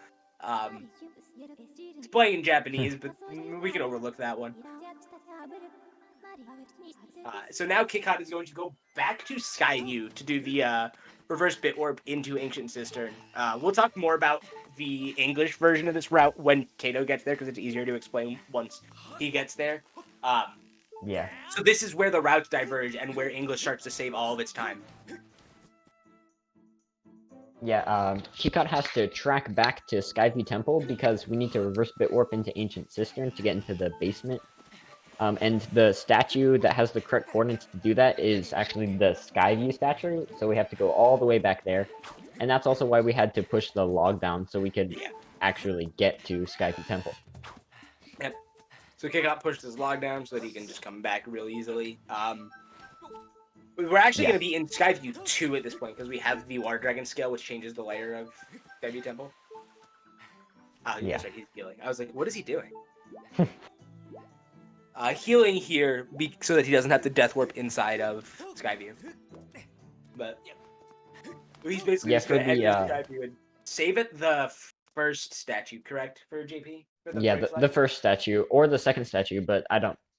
It's playing in Japanese, but we can overlook that one. So now Kitcot is going to go back to Skyview to do the reverse bit warp into Ancient Cistern. We'll talk more about the English version of this route when Tato gets there, because it's easier to explain once he gets there. Yeah. So this is where the routes diverge and where English starts to save all of its time. Yeah, Kitcot has to track back to Skyview Temple because we need to reverse bit warp into Ancient Cistern to get into the basement. And the statue that has the correct coordinates to do that is actually the Skyview statue, so we have to go all the way back there. And that's also why we had to push the log down so we could actually get to Skyview Temple. Yep. So Kitcot pushed his log down so that he can just come back real easily. We're actually going to be in Skyview 2 at this point, because we have the Water Dragon scale, which changes the layer of Skyview Temple. Oh, yes, right, he's healing. I was like, what is he doing? Healing here so that he doesn't have to death warp inside of Skyview. But, he's basically just going to enter Skyview and save at the first statue, correct, for JP? For the first statue, or the second statue, but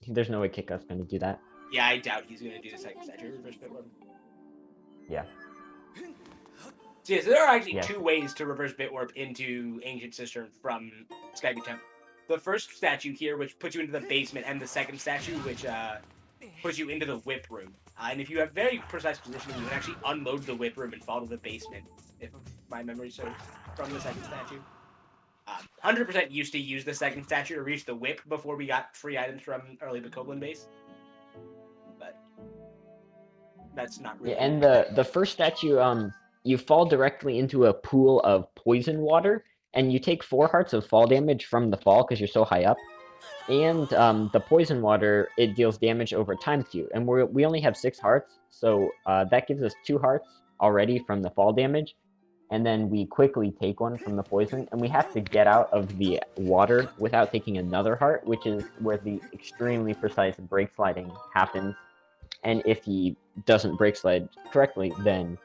there's no way Kitcot's going to do that. Yeah, I doubt he's going to do the second statue reverse bit warp. Yeah. So, so there are actually 2 ways to reverse bit warp into Ancient Cistern from Skyview Temple. The first statue here, which puts you into the basement, and the second statue, which puts you into the whip room. And if you have very precise positioning, you can actually unload the whip room and fall to the basement, if my memory serves, from the second statue. 100% used to use the second statue to reach the whip before we got free items from early Bokoblin base. But that's not really... Yeah, and the first statue, you fall directly into a pool of poison water, and you take 4 hearts of fall damage from the fall because you're so high up. And the poison water, it deals damage over time to you. And we only have 6 hearts, so that gives us 2 hearts already from the fall damage. And then we quickly take 1 from the poison, and we have to get out of the water without taking another heart, which is where the extremely precise brake sliding happens. And if he doesn't brake slide correctly, then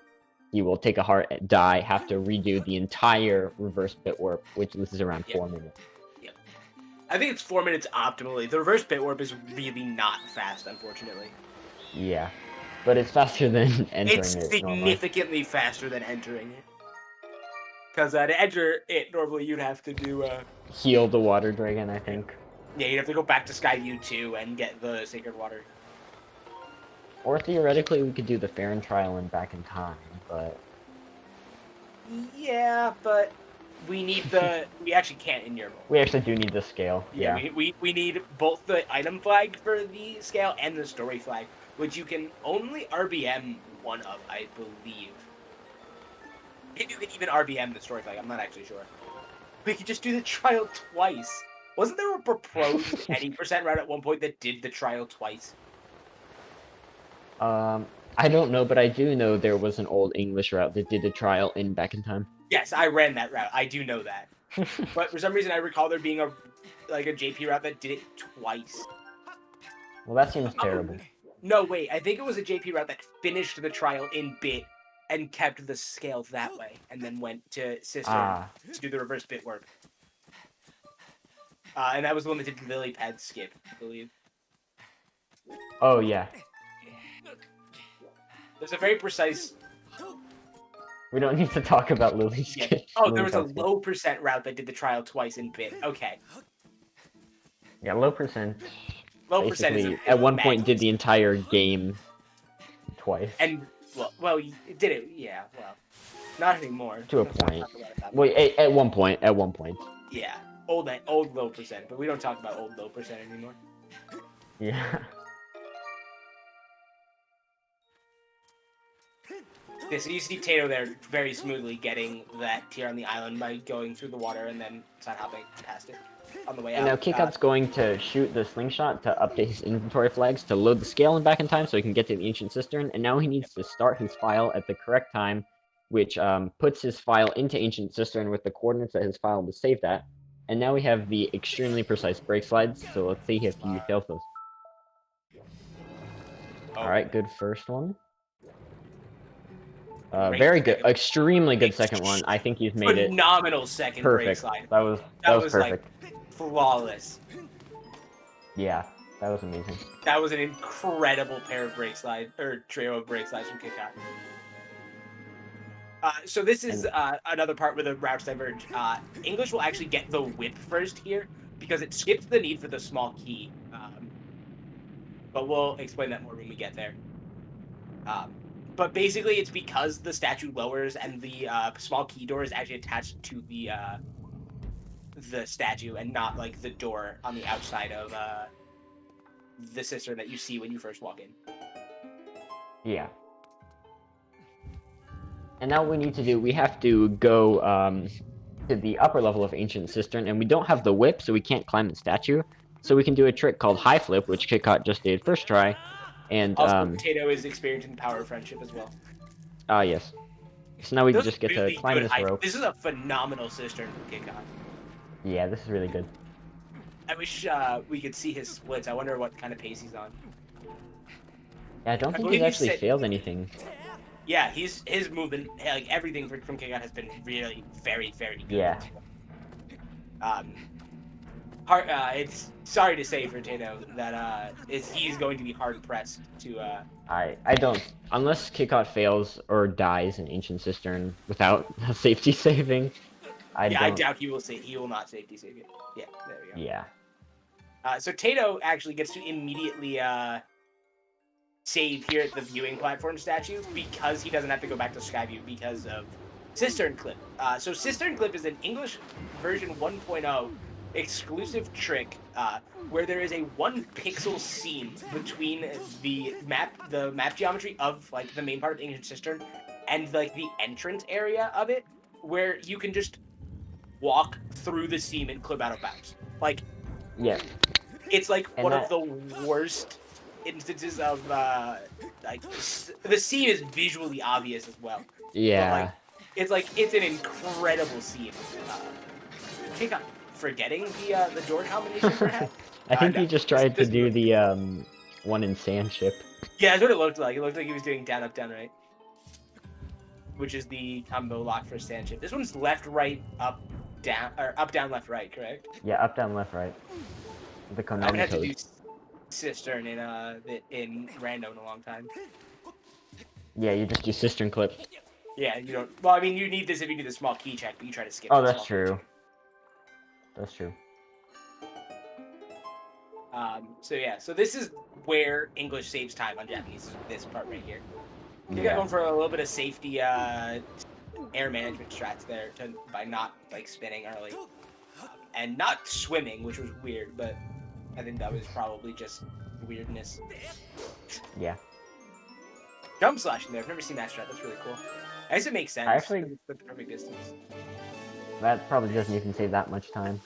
he will take a heart, die, have to redo the entire reverse bit warp, which this is around 4 minutes. Yep. I think it's 4 minutes optimally. The reverse bit warp is really not fast, unfortunately. Yeah, but it's faster than entering it. It's significantly faster than entering it. Because to enter it, normally you'd have to do... heal the Water Dragon, I think. Yeah, you'd have to go back to Skyview 2 and get the Sacred Water. Or theoretically, we could do the Farron trial and back in time, but... Yeah, but we need the... we actually can't in Yerbal. We actually do need the scale, yeah. We need both the item flag for the scale and the story flag, which you can only RBM one of, I believe. Maybe you can even RBM the story flag, I'm not actually sure. We could just do the trial twice. Wasn't there a proposed 80% route at one point that did the trial twice? I don't know, but I do know there was an old English route that did a trial in back in time. Yes, I ran that route. I do know that. But for some reason, I recall there being a JP route that did it twice. Well, that seems terrible. No, wait. I think it was a JP route that finished the trial in bit and kept the scale that way, and then went to Sister to do the reverse bit work. And that was the one that did the lily pad skip, I believe. Oh, yeah. There's a very precise... We don't need to talk about Lily skip. Yeah. Oh, there was a low percent route that did the trial twice in bit. Okay. Yeah, low percent. Low percent is at one point did the entire game twice. And well, it did it. Yeah, well, not anymore. To a point. Wait, at one point. At one point. Yeah, old low percent, but we don't talk about old low percent anymore. Yeah. Okay, so you see Tato there very smoothly getting that tier on the island by going through the water and then side hopping past it on the way out. And now Kitcot's going to shoot the slingshot to update his inventory flags to load the scale and back in time so he can get to the ancient cistern. And now he needs to start his file at the correct time, which puts his file into ancient cistern with the coordinates that his file was saved at. And now we have the extremely precise brake slides. So let's see if he fails those. Oh. All right, good first one. Very good, extremely good second one. I think he's made it phenomenal second perfect. brake slide. That was perfect. Like, flawless. Yeah, that was amazing. That was an incredible pair of brake slides, or trio of brake slides from Kitcot. So this is another part where the routes diverge. English will actually get the whip first here because it skips the need for the small key. But we'll explain that more when we get there. But basically, it's because the statue lowers and the small key door is actually attached to the statue and not like the door on the outside of the cistern that you see when you first walk in. Yeah. And now what we need to do, we have to go to the upper level of Ancient Cistern, and we don't have the whip, so we can't climb the statue. So we can do a trick called High Flip, which Kitcot just did first try. And also, Tato is experiencing the power of friendship as well. Yes. So now we Those just get really to climb this rope. This is a phenomenal cistern from Kitcot. Yeah, this is really good. I wish we could see his splits. I wonder what kind of pace he's on. Yeah, I don't think he's actually failed anything. Yeah, his movement, like everything from Kitcot has been really very, very good. Yeah. It's sorry to say for Tato that he's going to be hard pressed to. I don't, unless Kitcot fails or dies in Ancient Cistern without a safety saving. I doubt he will he will not safety save it. Yeah, there we go. Yeah. So Tato actually gets to immediately save here at the viewing platform statue because he doesn't have to go back to Skyview because of Cistern Clip. So Cistern Clip is an English version 1.0 exclusive trick where there is a 1 pixel seam between the map geometry of like the main part of the Ancient Cistern and like the entrance area of it, where you can just walk through the seam and clip out of bounds. Like, yeah, it's like one of the worst instances of like the seam is visually obvious as well. Yeah, but, like, it's an incredible seam. Forgetting the door combination perhaps? I think he just tried to do the one in Sand Ship. Yeah, that's what it looked like. It looked like he was doing down, up, down, right. Which is the combo lock for Sand Ship. This one's left, right, up, down, or up, down, left, right, correct? Yeah, up, down, left, right. The Konami I would have code. to do Cistern in random in a long time. Yeah, you just do Cistern Clip. Yeah, you don't. Well, I mean, you need this if you do the small key check, but you try to skip. Oh, that's true. That's true. So yeah, so this is where English saves time on Japanese. Is this part right here. You got Yeah. going for a little bit of safety air management strats there by not like spinning early and not swimming, which was weird, but I think that was probably just weirdness. Yeah. Jump slashing there. I've never seen that strat. That's really cool. I guess it makes sense. Actually, it's the perfect distance. that probably doesn't even save that much time.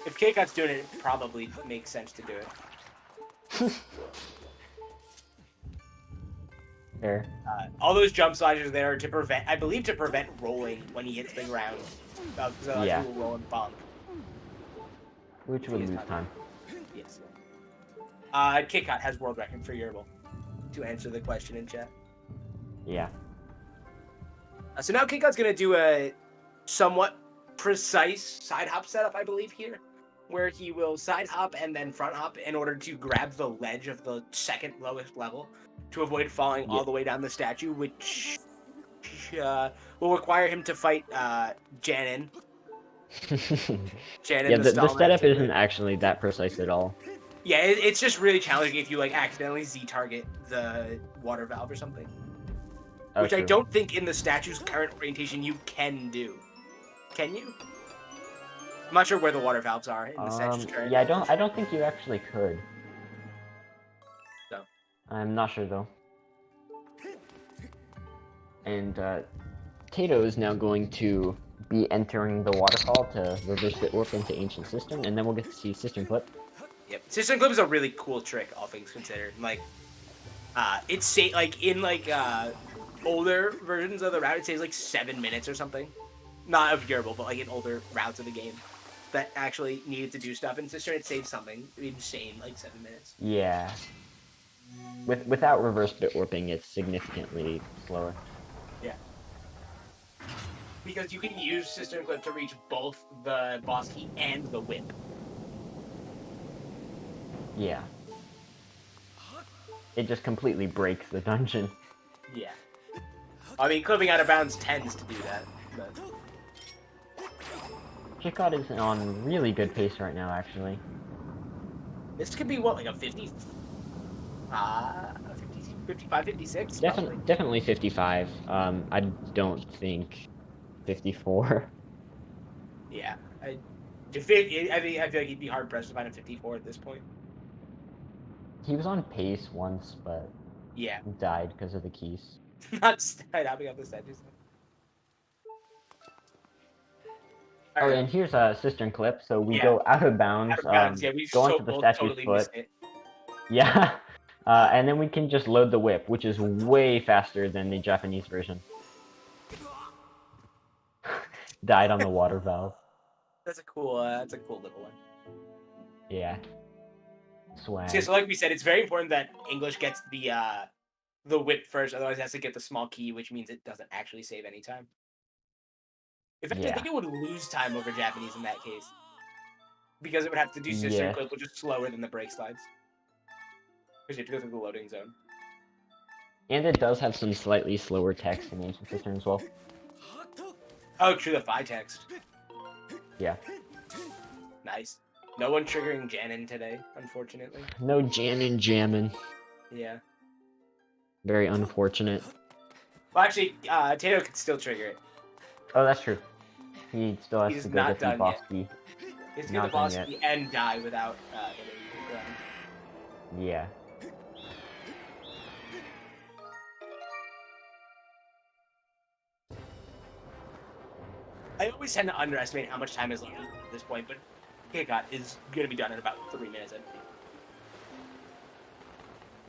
If Kitcot's doing it, it probably makes sense to do it. There. All those jump slashes there are to prevent, I believe, to prevent rolling when he hits the ground. So Yeah. he will roll and bonk. Which would lose time. Yes. Kitcot has world record for Yerbal. To answer the question in chat. Yeah. So now Kitcot's gonna do a somewhat precise side hop setup, I believe, here, where he will side hop and then front hop in order to grab the ledge of the second lowest level to avoid falling all the way down the statue, which will require him to fight Janin. Janin, Yeah, the Stallman setup figure. isn't actually that precise at all. Yeah, it's just really challenging if you like accidentally Z-target the water valve or something. Oh, Which I true. don't think in the statue's current orientation you can do. Can you? I'm not sure where the water valves are in the statue's current. Yeah, I don't think you actually could. No. I'm not sure though. And Tato is now going to be entering the waterfall to reverse the warp into Ancient Cistern, and then we'll get to see Cistern Clip. Yep. Cistern Clip is a really cool trick, all things considered. Like, it's like in like older versions of the route, it saves like 7 minutes or something. Not of Yerbal, but like in older routes of the game that actually needed to do stuff. In Cistern, it saves something insane, like 7 minutes. Yeah. Without reverse bit warping, it's significantly slower. Yeah. Because you can use Cistern Clip to reach both the boss key and the whip. Yeah. It just completely breaks the dungeon. Yeah. I mean, clipping out of bounds tends to do that, but... Kitcot is on really good pace right now, actually. This could be, what, like a 50... 55, 56? Definitely 55. I don't think 54. Yeah. I feel like he'd be hard-pressed to find a 54 at this point. He was on pace once, but Yeah. died because of the keys. Not hopping up the statues. Oh, and here's a Cistern Clip, so we Yeah. go out of bounds, Yeah, we go so onto the both statue's totally foot. missed it. Yeah, and then we can just load the whip, which is way faster than the Japanese version. Died on the water valve. That's a cool little one. Yeah. Swag. So like we said, it's very important that English gets the whip first, otherwise it has to get the small key, which means it doesn't actually save any time. In fact, I think it would lose time over Japanese in that case. Because it would have to do Cistern Clip, which is slower than the break slides. Because you have to go through the loading zone. And it does have some slightly slower text in Ancient Cistern as well. Oh, true, the Phi text. Yeah. Nice. No one triggering Janin today, unfortunately. No Janin jammin'. Yeah. Very unfortunate. Well, actually, Tato could still trigger it. Oh, that's true. He still has He's to go not get the done boss yet. key. He has to get Not the boss done key and die without hitting the ground. Yeah. I always tend to underestimate how much time is left at this point, but Kitcot is going to be done in about 3 minutes.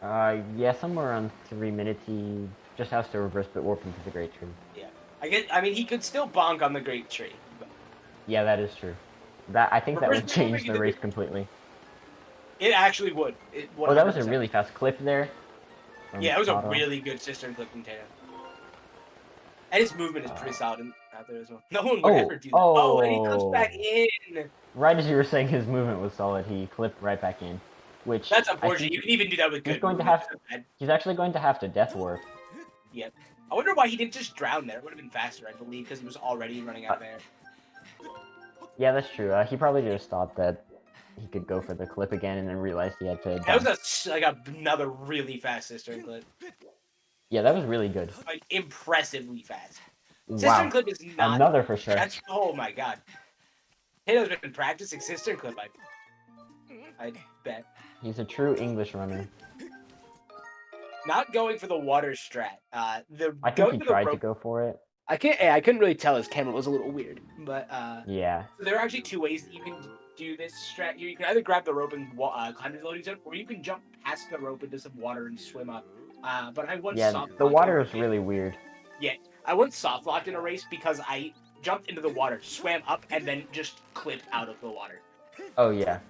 Yeah, somewhere around 3 minutes, he just has to reverse bit warp into the Great Tree. Yeah. I mean, he could still bonk on the Great Tree. But... Yeah, that is true. I think that Reverse would bit change warping the is- race completely. It actually would. It Oh, that was a 100%. really fast clip there. Yeah, it was a Tato. really good Cistern Clip from Tato. And his movement is pretty solid out there as well. No one would ever do that. Oh, and he comes back in! Right as you were saying his movement was solid, he clipped right back in. Which That's I unfortunate. think You can even do that with he's good going to movement. he's actually going to have to death warp. Yep. I wonder why he didn't just drown there. It would have been faster, I believe, because he was already running out of air. Yeah, that's true. He probably just thought that he could go for the clip again, and then realized he had to. That was another really fast cistern clip. Yeah, that was really good. Like impressively fast. Wow. Cistern clip is not Another for sure. That's oh my god. Tato's been practicing cistern clip. I bet. He's a true English runner. Not going for the water strat. I think he tried to go for it. I couldn't really tell. His camera was a little weird, but yeah. So there are actually two ways that you can do this strat here. You can either grab the rope and climb the loading zone, or you can jump past the rope into some water and swim up. But I once the water is really weird. Yeah, I once soft locked in a race because I jumped into the water, swam up, and then just clipped out of the water. Oh yeah.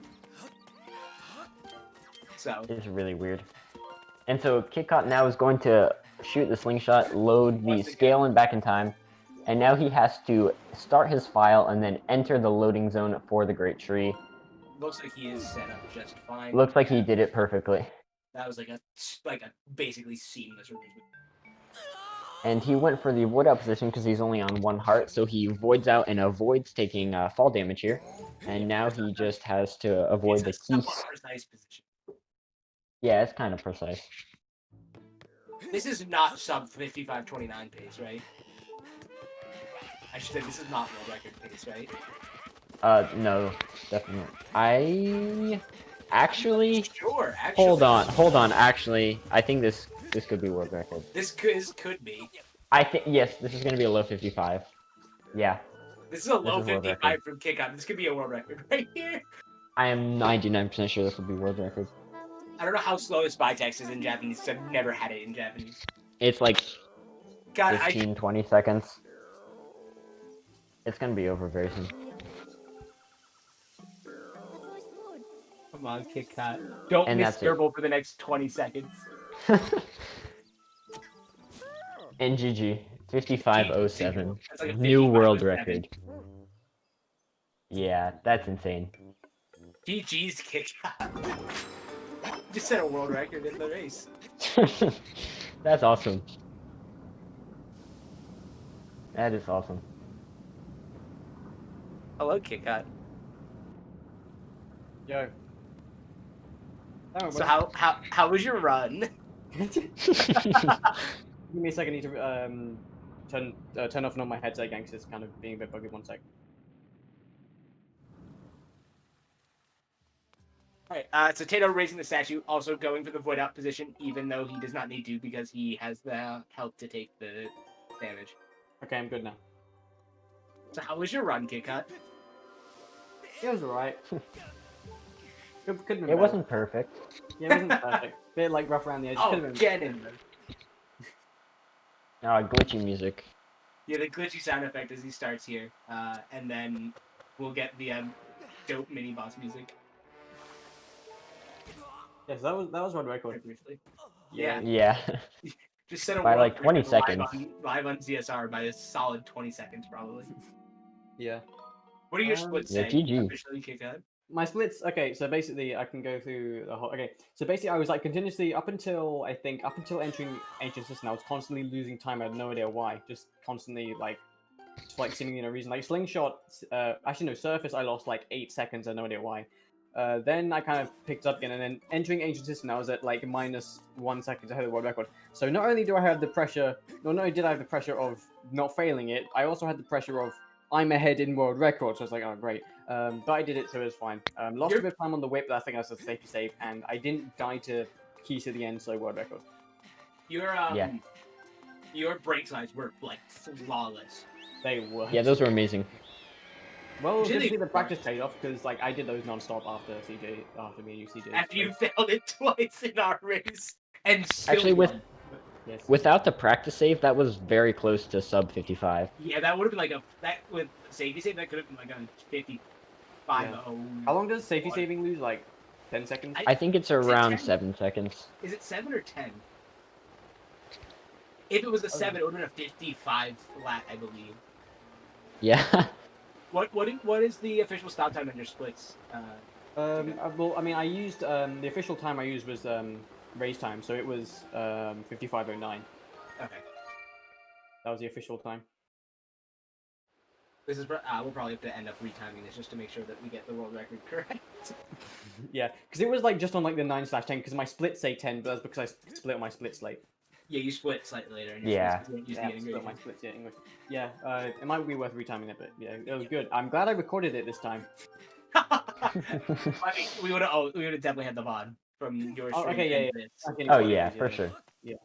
So it's really weird. And so Kitcot now is going to shoot the slingshot, load the scale and back in time, and now he has to start his file and then enter the loading zone for the Great Tree. Looks like he is set up just fine. Looks like he did it perfectly. That was like a basically seamless arrangement. And he went for the avoid out position because he's only on 1 heart, so he voids out and avoids taking fall damage here. And now he just has to avoid the keys. Precise position. Yeah, it's kind of precise. This is not sub 55:29 pace, right? I should say this is not world record pace, right? No, definitely. I actually. Sure. Hold on. Actually, I think this could be world record. This could be. I think yes. This is gonna be a low 55. Yeah. This is a low 55 from Kitcot. This could be a world record right here. I am 99% sure this will be world record. I don't know how slow the spy text is in Japanese, because I've never had it in Japanese. It's like God, 20 seconds. It's gonna be over very soon. Come on, Kitcot. Don't miss Yerbal for the next 20 seconds. NGG 55:07. Like New world record. Yeah, that's insane. GG's Kitcot. Just set a world record in the race. That's awesome. That is awesome. Hello, Kitcot. Yo. So how was your run? Give me a second. I need to turn off and on my headset again because it's kind of being a bit buggy. 1 sec. Alright, so Tato raising the statue, also going for the void out position, even though he does not need to because he has the health to take the damage. Okay, I'm good now. So how was your run, Kitcot? It was alright. It wasn't perfect. Yeah, it wasn't perfect. Bit like rough around the edge. Oh, get in there. Glitchy music. Yeah, the glitchy sound effect as he starts here, and then we'll get the dope mini boss music. Yes, that was world record. Briefly. Yeah. Just set a by world like 20 record seconds. Live on ZSR by a solid 20 seconds, probably. Yeah. What are your splits yeah, saying? GG. Officially kick out? My splits, okay, so basically I can go through the whole, okay, so basically I was like continuously, up until entering Ancient System, I was constantly losing time, I had no idea why, just constantly like seemingly no reason, like Slingshot, actually no, Surface I lost like 8 seconds, I had no idea why. Then I kind of picked up again, and then entering Ancient System, I was at like -1 second ahead of the world record. So not only did I have the pressure of not failing it, I also had the pressure of I'm ahead in world record, so I was like, oh great. But I did it, so it was fine. Lost a bit of time on the whip, but I think that's a safety save, and I didn't die to keys to the end, so world record. Your break sides were like flawless. They were. Yeah, those were amazing. Well, obviously the practice paid off because like I did those non-stop after me and you CJ. After you failed it twice in our race, and still Actually, won. without the practice save, that was very close to sub 55. Yeah, that would have been like with safety save, that could have been like a 55-0. How long does safety saving lose? Like 10 seconds? I think it's around 7 seconds. Is it 7 or 10? If it was a 7, it would have been a 55 flat, I believe. Yeah. What is the official stop time on your splits? Well, I mean, I used the official time I used was race time, so it was 55:09. Okay. That was the official time. This is we'll probably have to end up retiming this just to make sure that we get the world record correct. Yeah, because it was like just on like the 9/10 because my splits say 10, but that's because I split on my splits late. Yeah, you split slightly later. And Yeah. Split my splits yeah, English. Yeah, it might be worth retiming it, but yeah, it was good. I'm glad I recorded it this time. I mean, we would have definitely had the VOD from your stream. Okay, yeah. Oh yeah, for sure. Yeah.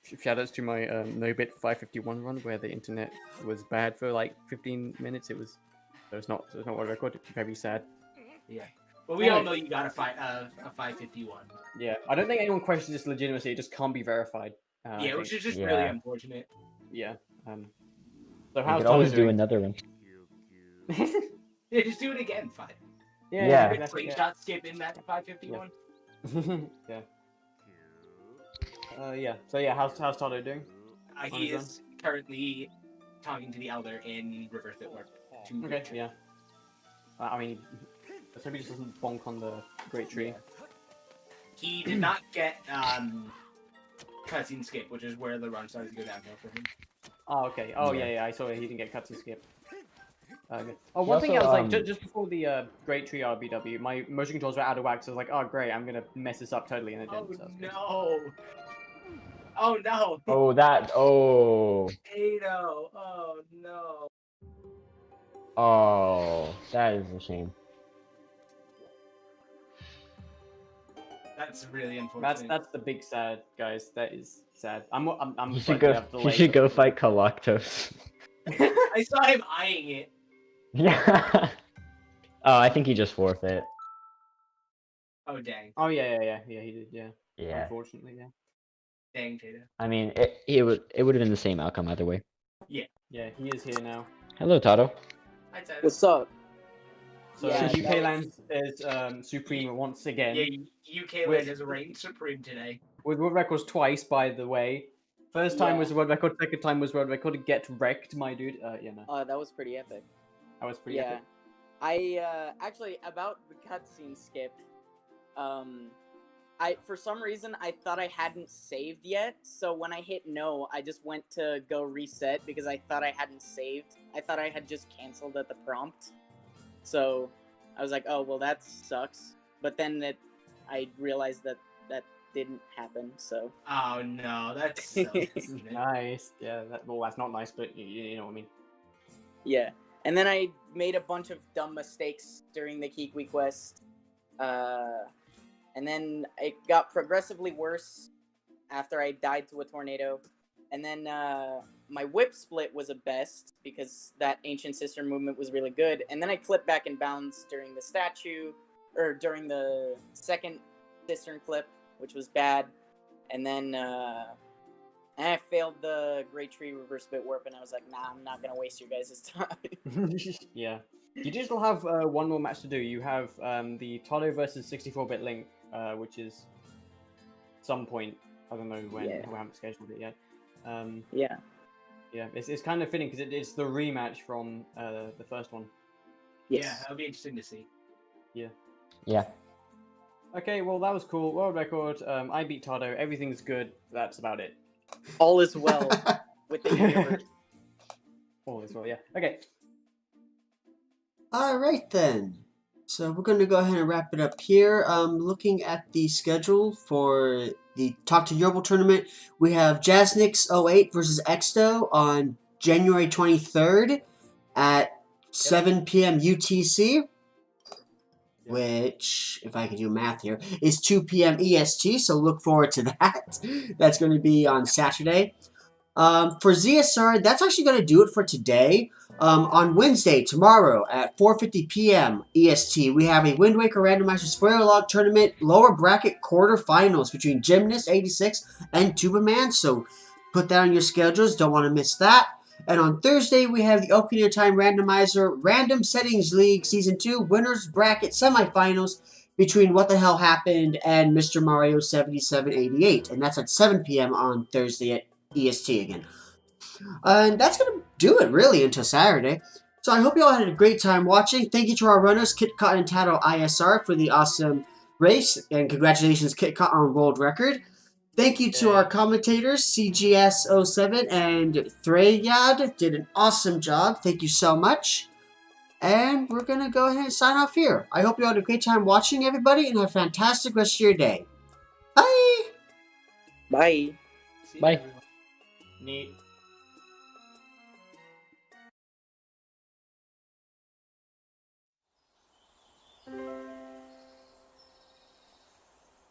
Shoutouts to my no-bit 551 run where the internet was bad for like 15 minutes. It was it's not what I recorded. Very sad. Yeah. But we all know you got a 551. Yeah, I don't think anyone questions its legitimacy. It just can't be verified. Yeah, which is just really unfortunate. Yeah. So We how's could always Tyler do doing? another one. Yeah, just do it again. Fine. Yeah. Slingshot skip in that 551. Yeah. Yeah. So yeah, how's Tyler doing? He is currently talking to the Elder in Reverse Bitwarp. Okay. Yeah. I mean, let's hope he just doesn't bonk on the great tree. Yeah. He did not get cutscene skip, which is where the run started to go downhill for him. Oh, okay. Oh, yeah. I saw it. He didn't get cutscene skip. Okay. Oh, one Also, thing else, like just before the Great Tree RBW, my motion controls were out of whack, so I was like, oh great, I'm gonna mess this up totally, and it didn't. Oh So no! Oh no! Oh Tato! Oh no! Oh, that is a shame. That's really unfortunate. That's the big sad, guys. That is sad. I'm You should slightly go. up the You late. should go fight Galactos. I saw him eyeing it. Yeah. Oh, I think he just forfeit. Oh dang! Oh yeah, he did. Yeah. Yeah. Unfortunately, yeah. Dang, Tato. I mean, it would have been the same outcome either way. Yeah, he is here now. Hello, Tato. Hi, Tato. What's up? So Yeah, UK Land is supreme once again. Yeah, UK Land has reigned supreme today. With world records twice, by the way. First time Yeah. was world record. Second time was world record. Get wrecked, my dude. Yeah, no, That was pretty epic. that was pretty Yeah. epic. I actually about the cutscene skip. I for some reason I thought I hadn't saved yet, so when I hit no, I just went to go reset because I thought I hadn't saved. I thought I had just canceled at the prompt. So I was like, oh well, that sucks. But then I realized that didn't happen. So Oh no, that sucks. Nice. Yeah. That's not nice, but you know what I mean. yeah. And then I made a bunch of dumb mistakes during the Kikwi quest. And then it got progressively worse after I died to a tornado. And then my whip split was a best because that Ancient Sister movement was really good. And then I clipped back in bounds during the statue, or during the second Cistern clip, which was bad. And then I failed the Great Tree Reverse Bit Warp, and I was like, nah, I'm not going to waste your guys' time. Yeah. You do still have one more match to do. You have the Toto versus 64-bit Link, which is some point. I don't know when. Yeah. We haven't scheduled it yet. Yeah. Yeah, it's kind of fitting because it's the rematch from the first one. Yes. Yeah, that'll be interesting to see. Yeah. Okay, well that was cool. World record. I beat Toto. Everything's good. That's about it. All is well with the universe. All is well. Yeah. Okay. All right then. So we're going to go ahead and wrap it up here. Looking at the schedule for the Talk to Yerbal tournament, we have Jaznix08 versus Exto on January 23rd at 7 p.m. UTC, which, if I can do math here, is 2 p.m. EST, so look forward to that. That's going to be on Saturday. For ZSR, that's actually going to do it for today. On Wednesday, tomorrow, at 4:50 p.m. EST, we have a Wind Waker Randomizer Spoiler Log Tournament lower bracket quarterfinals between Gymnast 86 and Tuba Man, so put that on your schedules. Don't want to miss that. And on Thursday, we have the Ocarina of Time Randomizer Random Settings League Season 2 Winners Bracket Semifinals between What the Hell Happened and Mr. Mario 7788, and that's at 7 p.m. on Thursday at EST again. And that's going to do it, really, until Saturday. So I hope you all had a great time watching. Thank you to our runners, Kitcot and Tato ISR, for the awesome race. And congratulations, Kitcot, on world record. Thank you to our commentators, CGS07 and Threyad. Did an awesome job. Thank you so much. And we're going to go ahead and sign off here. I hope you all had a great time watching, everybody, and have a fantastic rest of your day. Bye! Bye. See you, Bye. everyone. Neat.